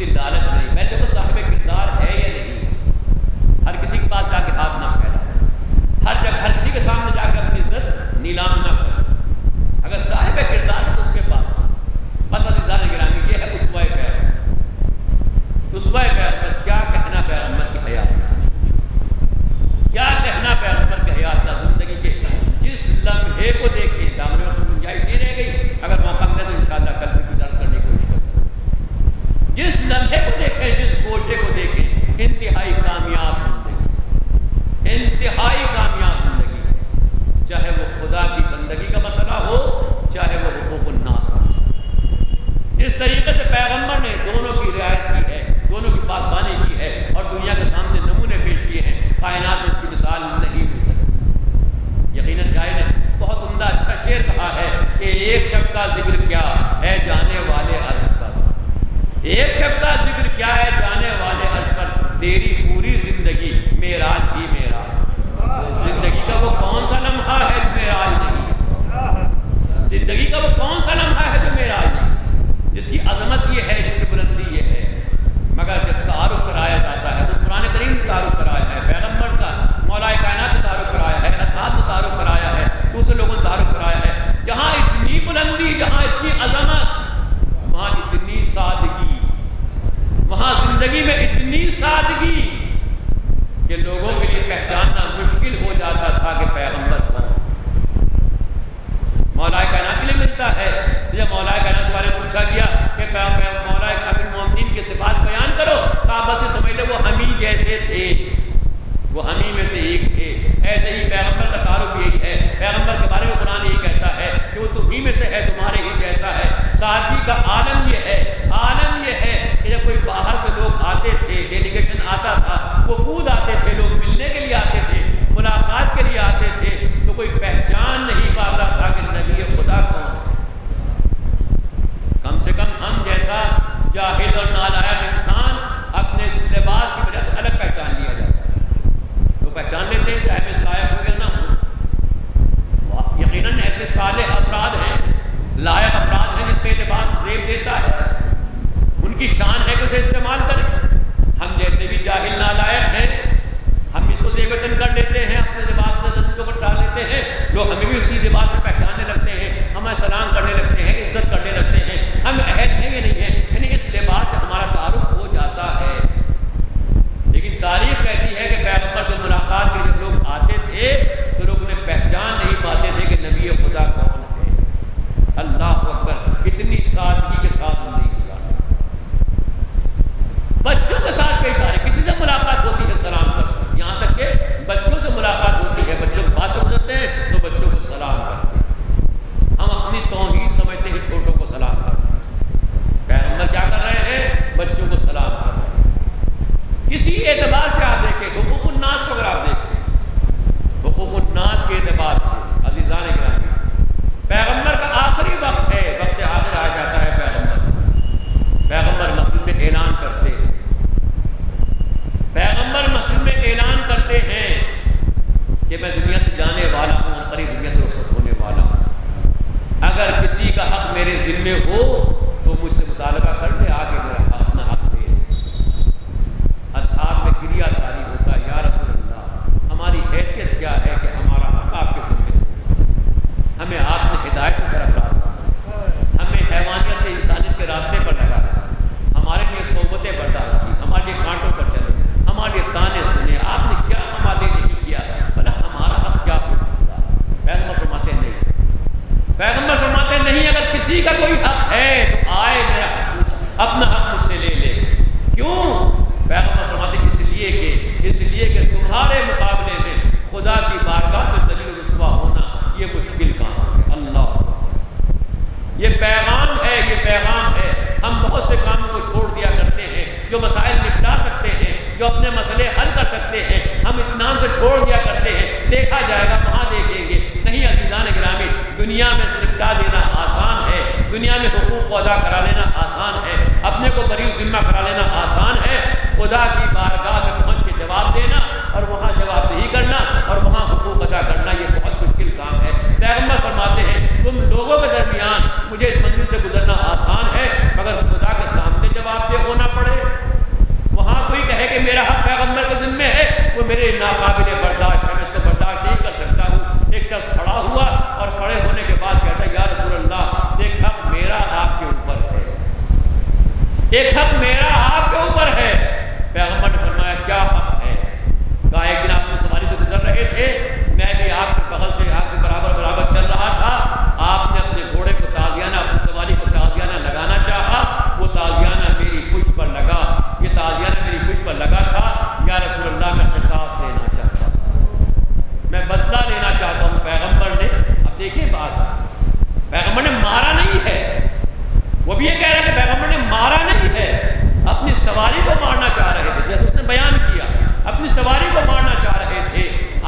کی لالچ نہیں. میں دیکھو صاحب کردار ہے یا نہیں. ہر کسی کے پاس جا کے ہاتھ نہ پھیلا, ہر کسی کے سامنے جا کے اپنی عزت نیلام نہ کر. اگر صاحب کردار تو اس کے پاس بس. عزیزان گرامی یہ ہے اسوہ پیغمبر. اسوہ پیغمبر کیا کہنا پیغمبر کی حیات, کیا کہنا پیغمبر کی حیات کا زندگی کے جس لمحے کو دیکھیں. دامن میں گنجائش نہیں رہ گئی, اگر موقع ملے تو انشاءاللہ کل بھی کچھ عرض کرنے کی کوشش کروں. جس لمحے کو دیکھیں, جس گوشے کو دیکھیں, انتہائی کامیاب زندگی, انتہائی کامیاب زندگی. چاہے وہ خدا کی بندگی کا مسئلہ ہو, چاہے وہ حقوق الناس کا مسئلہ. جس طریقے سے پیغمبر نے دونوں کی رعایت کی ہے, دونوں کی پاسبانی کی ہے اور دنیا کے سامنے نمونے پیش کیے ہیں, کائنات میں اس کی مثال نہیں مل سکتی. یقیناً شاعر نے بہت عمدہ اچھا شعر کہا ہے کہ ایک شب کا ذکر کیا ہے جانے والے عرض پر, ایک شب کا ذکر کیا ہے جانے والے عرض پر, تیری پوری زندگی معراج ہی معراج. زندگی کا وہ کون سا لمحہ ہے جو معراج نہیں, زندگی کا وہ کون سا لمحہ ہے جو معراج نہیں, جس کی عظمت یہ ہے, جس کی بلندی یہ ہے. مگر جب تعارف کرایا جاتا ہے تو قرآن کریم تعارف کرایا ہے, پیغمبر کا مولا کائنات نے تعارف کرایا ہے, اصحاب نے تعارف کرایا ہے, دوسرے لوگوں نے تعارف کرایا ہے. جہاں اتنی بلندی, جہاں اتنی عظمت, وہاں اتنی سادگی, وہاں زندگی میں اتنی سادگی کہ لوگوں کے لیے پہچاننا مشکل ہو جاتا تھا کہ پیغمبر کون. مولا کائنات کے لیے ملتا ہے. جب مولا کائنات کے بارے میں پوچھا گیا کہ مولا امیر المومنین کے صفات بیان کرو, کہا بس سمجھ لو وہ ہم ہی جیسے تھے, وہ ہم ہی میں سے ایک تھے. ایسے ہی پیغمبر کا تعارف یہی ہے. پیغمبر کے بارے میں قرآن یہی کہتا ہے کہ وہ تم ہی میں سے ہے, تمہارے ہی جیسا ہے. سادگی کا عالم یہ ہے, عالم یہ ہے کہ جب کوئی باہر سے لوگ آتے تھے, ڈیلیگیشن آتا تھا, وفود آتے تھے, لوگ ملنے کے لیے آتے تھے, ملاقات کے لیے آتے تھے, تو کوئی پہچان نہیں پاتا تھا کہ نبی خدا کون ہے. کم سے کم ہم جیسا جاہل اور نالائق انسان اپنے لباس کی وجہ سے الگ پہچان لیا جاتا ہے. تو پہچان لیتے ہیں چاہے میں لائق ہو یا نہ ہوں. یقیناً ایسے صالح افراد ہیں, لائق افراد ہیں جن پہ لباس زیب دیتا ہے, ان کی شان ہے کہ اسے استعمال کریں. ہم جیسے بھی جاہل نالائق ہیں, ہم اس کو زیب وطن کر لیتے ہیں, اپنے لباس میں زندوں کو ڈال لیتے ہیں, لوگ ہمیں بھی اسی لباس سے پہچاننے لگتے ہیں, ہمیں سلام کرنے لگتے ہیں, عزت کرنے لگتے ہیں. ہم اہل ہیں یا نہیں ہیں, یعنی اس لباس سے ہمارا تعارف ہو جاتا ہے. لیکن تاریخ کہتی ہے کہ پیغمبر سے ملاقات کے جب لوگ آتے تھے تو لوگ انہیں پہچان نہیں پاتے تھے کہ نبی خدا کون ہے. اللہ اکبر, اتنی سادگی کے ساتھ زندگی گزارنا. بچوں کے ساتھ پیش آ رہے, کسی سے ملاقات ہوتی ہے سلام کرتے, یہاں تک کہ بچوں سے ملاقات ہوتی ہے, بچوں کے پاس گزرتے ہیں تو بچوں کو سلام کرتے ہیں. ہم اپنی توہین سمجھتے ہیں چھوٹوں کو سلام کرتے ہیں. پیغمبر کیا کر رہے ہیں, بچوں کو سلام کر رہے ہیں. کسی اعتبار سے آپ دیکھیں, حقوق الناس کو اگر آپ دیکھیں, حقوق الناس کے اعتبار سے عزیزان گرامی, پیغمبر کا آخری وقت ہے, وقت حاضر آ جاتا ہے. پیغمبر مسجد میں اعلان کرتے ہیں, پیغمبر مسجد میں اعلان کرتے ہیں کہ میں دنیا سے جانے والا ہوں اور قریب دنیا سے رخصت ہونے والا ہوں. اگر کسی کا حق میرے ذمے ہو تو مجھ سے مطالبہ کر دے, آگے میرا اپنا حق دے. اصحاب میں گریہ طاری ہوتا, یا رسول اللہ ہماری حیثیت کیا ہے کہ ہمارا حق آپ کے ذمے ہو, ہمیں آپ نے ہدایت سے سرفراز کرنا, ہمیں حیوانیت سے انسانیت کے راستے پر لگا, ہمارے لیے صحبتیں برداشت کی, ہمارے لیے کانٹوں پر چلے, ہمارے لیے تانے سنے. آپ نے کیا ہمارے لیے نہیں کیا, بھلا ہمارا حق کیا ہو سکتا. پیغمبر فرماتے نہیں, پیغمبر فرماتے نہیں, اگر کسی کا کوئی حق ہے تو آئے میرا حق, اپنا حق مجھ سے لے لے. کیوں؟ پیغمبر فرماتے اس لیے کہ تمہارے مقابلے میں خدا کی بارگاہ میں ذلیل و رسوا ہونا یہ مشکل کام ہے. اللہ, یہ پیغام ہے, یہ پیغام ہے. ہم بہت سے کاموں کو چھوڑ دیا کرتے ہیں جو مسائل نپٹا سکتے ہیں, جو اپنے مسئلے حل کر سکتے ہیں, ہم اطمینان سے چھوڑ دیا کرتے ہیں. دیکھا جائے گا, وہاں دیکھیں گے. نہیں عزیزان گرامی, دنیا میں نپٹا دینا آسان ہے, دنیا میں حقوق کو ادا کرا لینا آسان ہے, اپنے کو بری ذمہ کرا لینا آسان ہے. خدا کی بارگاہ میں پہنچ کے جواب دینا اور وہاں جواب دہی کرنا اور وہاں حقوق ادا کرنا یہ بہت مشکل کام ہے. پیغمبر فرماتے ہیں تم لوگوں کے درمیان مجھے اس منزل سے گزرنا آسان ہے, مگر خدا کے سامنے جواب دہ ہونا پڑے. ایک حق میرا آپ کے اوپر ہے۔ پیغمبر نے فرمایا کیا حق ہے؟ کہا ایک دن آپ کی سواری سے گزر رہے تھے، میں بھی آپ کے بغل سے آپ کے برابر چل رہا تھا، آپ نے اپنے گھوڑے کو تازیانہ، اپنی سواری کو تازیانہ لگانا چاہا، وہ تازیانہ میری پشت پر لگا، یہ تازیانہ میری پشت پر لگا تھا۔ یا رسول اللہ میں قصاص لینا چاہتا ہوں، میں بدلہ لینا چاہتا ہوں۔ پیغمبر نے، اب دیکھیں بات، پیغمبر نے مارا نہیں ہے، وہ بھی یہ کہہ رہا ہے کہ پیغمبر نے مارا نہیں ہے، اپنی سواری کو مارنا چاہ رہے تھے، جیسے اس نے بیان کیا، اپنی سواری کو مارنا چاہ رہے تھے۔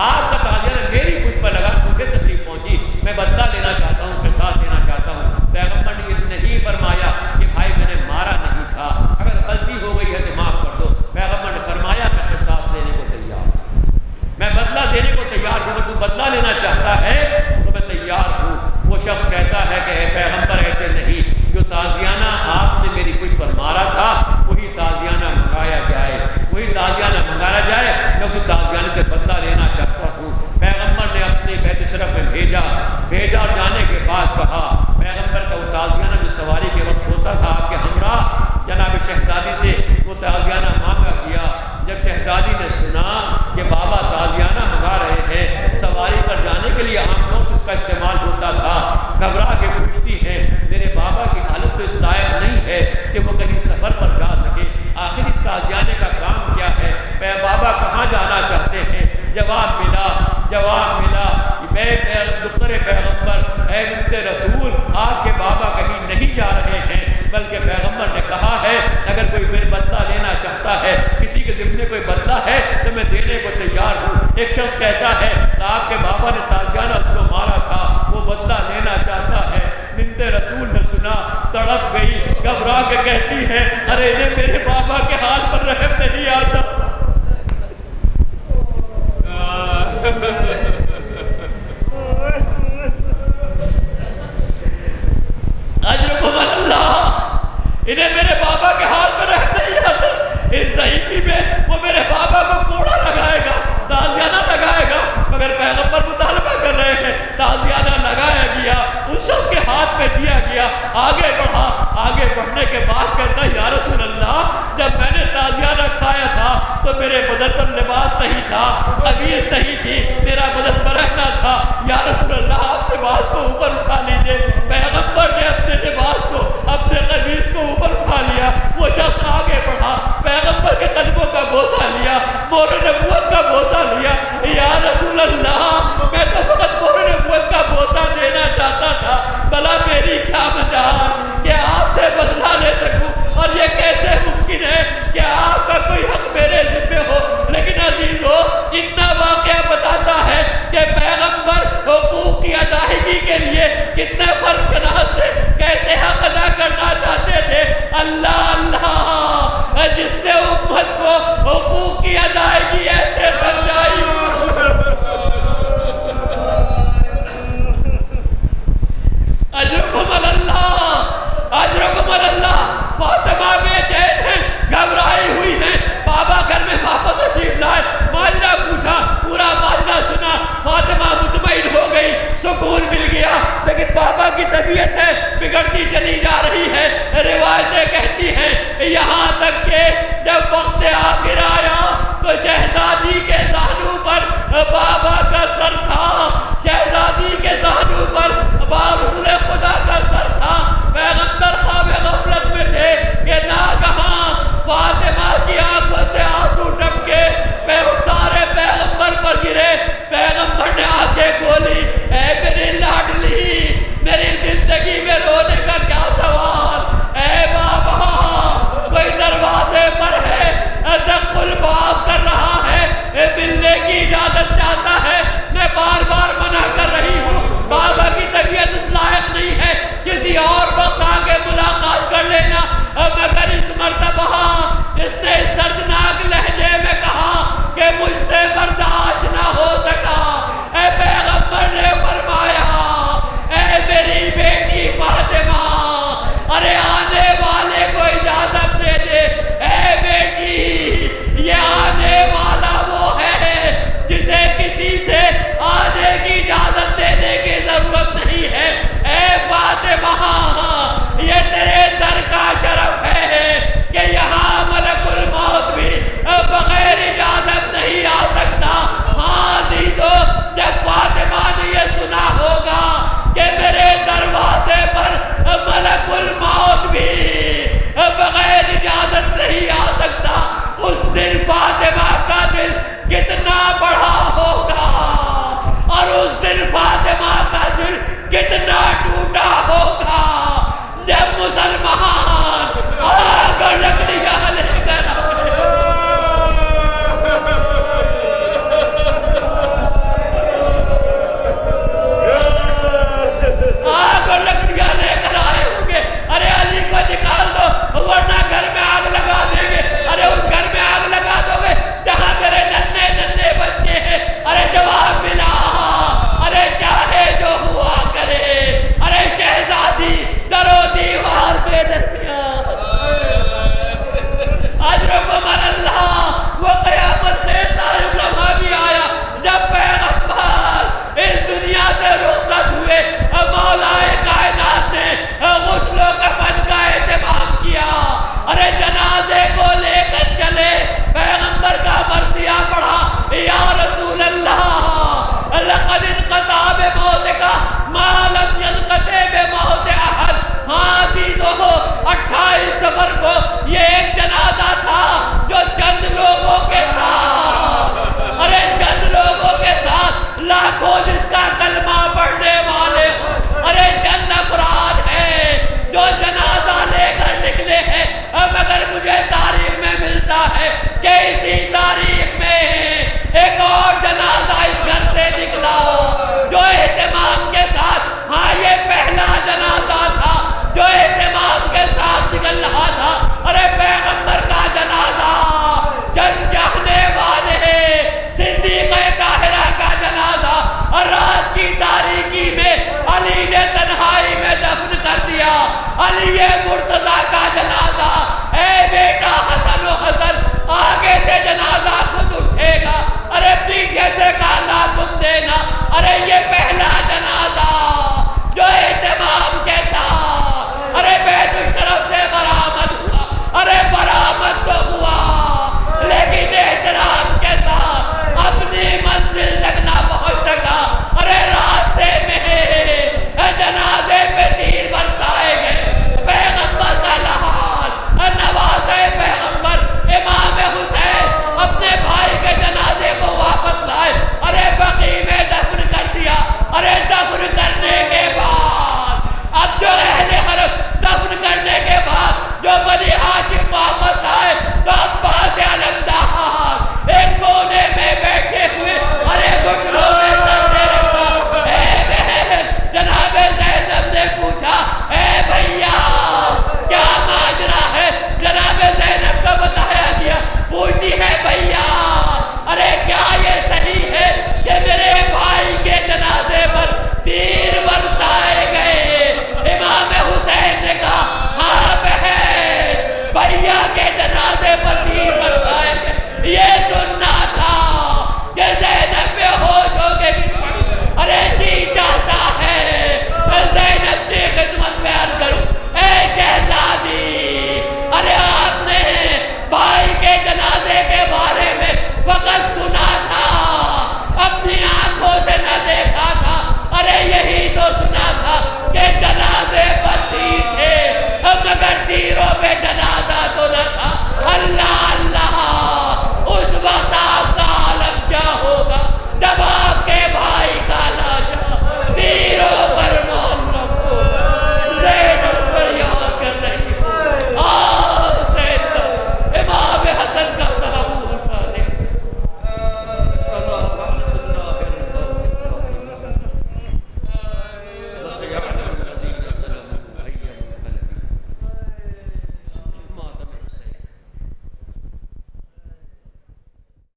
آپ کا تازیانہ میری پشت پر لگا، مجھے تکلیف پہنچی، میں بدلہ لینا چاہتا ہوں، قصاص لینا چاہتا ہوں۔ پیغمبر نے یہ نہیں فرمایا کہ بھائی میں نے مارا نہیں تھا، اگر غلطی ہو گئی ہے تو معاف کر دو۔ پیغمبر نے فرمایا میں قصاص لینے کو تیار ہوں، میں بدلہ دینے کو تیار ہوں، اگر تو بدلہ لینا چاہتا ہے تو میں تیار ہوں۔ وہ شخص کہتا ہے کہ اے پیغمبر ایسے نہیں، جو تازیانہ آپ نے میری پشت پر مارا تھا وہی تازیانہ منگایا جائے، وہی تازیانہ منگایا جائے، میں اسی تازیانہ سے بدلہ لینا چاہتا ہوں۔ پیغمبر نے اپنے بیت شرف میں بھیجا، جانے کے بعد کہا، پیغمبر کا وہ تازیانہ جو سواری کے وقت ہوتا تھا آپ کے ہمراہ، جناب شہزادی سے وہ تازیانہ مانگا گیا۔ جب شہزادی نے سنا کہ بابا تازیانہ منگا رہے ہیں، سواری پر جانے کے لیے عام طور سے اس کا استعمال ہوتا تھا، گھبرا کے پوچھتی ہیں میرے بابا کی حالت تو اس لائق نہیں ہے کہ وہ کہیں سفر پر جا سکے، آخر اس تازیانے کا کام کیا ہے، اے بابا کہاں جانا چاہتے ہیں؟ جواب ملا میں دختر پیغمبر، اے بنت رسول، آپ کے بابا کہیں نہیں جا رہے ہیں، بلکہ پیغمبر نے کہا ہے اگر کوئی میرے بدلہ لینا چاہتا ہے، کسی کے ذمے کوئی بدلہ ہے تو میں دینے کو تیار ہوں۔ ایک شخص کہتا ہے کہ آپ کے بابا نے تازیانہ اس کو مارا تھا، وہ بدلہ لینا چاہتا ہے۔ بنت رسول نے سنا، تڑپ گئی، گھبرا کے کہتی ہے ارے انہیں میرے بابا کے حال پر رحم نہیں آتا۔ اجرکم اللہ، انہیں میرے بابا کے حال پر رحم نہیں آتا۔ اس ضعیفی میں وہ میرے بابا کو کوڑا لگائے گا، تازیانہ لگائے گا، مگر پیغمبر مطالبہ کر رہے ہیں، تازیانہ لگایا گیا، اس شخص کے ہاتھ میں دیا گیا، آگے بڑھا، آگے بڑھنے کے بعد کہتا ہے یا رسول اللہ جب میں نے تازیانہ کھایا تھا تو میرے بدن پر لباس نہیں تھا، قمیص نہیں تھی، میرا بدن برہنہ تھا، یا رسول اللہ آپ لباس کو اوپر اٹھا لیجیے۔ پیغمبر نے اپنے لباس کو، اپنے قمیص کو اوپر اٹھا لیا، وہ شخص آگے بڑھا، پیغمبر کے قدموں کا بوسہ لیا، مہر نبوت کا بوسہ لیا۔ یا رسول اللہ میں تو فقط مہر نبوت کا بوسہ دینا چاہتا تھا، بھلا میری کیا مجال کہ آپ سے بدلہ لے سکوں، اور یہ کیسے ممکن ہے کہ آپ کا کوئی حق میرے ذمہ ہو۔ لیکن عزیزو اتنا واقعہ بتاتا ہے کہ پیغمبر حقوق کی ادائیگی کے لیے کتنے فرض شناس تھے، کیسے حق ادا کرنا چاہتے تھے۔ اللہ اللہ جس نے امت کو حقوق کی ادائیگی ایسے سمجھائی۔ اجرکم اللہ، فاطمہ بے چین ہیں، گھبرائی ہوئی ہیں، بابا گھر میں واپس تشریف لائے، ماجرا پوچھا، پورا ماجرا سنا، فاطمہ مطمئن ہو گئی، سکون مل گیا، لیکن بابا کی طبیعت ہے بگڑتی چلی جا رہی ہے۔ روایتیں کہتی ہیں یہاں تک کہ جب وقت آخر آیا تو شہزادی کے زانو پر بابا کا سر تھا، شہزادی کے زانو پر رسول خدا کا سر تھا۔ پیغمبر خواب غفلت میں تھے کہ ناگہاں فاطمہ کی آنکھوں سے آنسو ٹپکے، سارے پیغمبر پر گرے۔ پیغمبر نے آنکھیں کھولی، اے میری لاڈلی، میری زندگی میں رونے کا کیا سوال، اے بابا کوئی دروازے پر ہے، دق الباب کر رہا ہے، ملنے کی اجازت چاہتا ہے، میں بار بار منع کر رہی ہوں، بابا کی ٹوٹ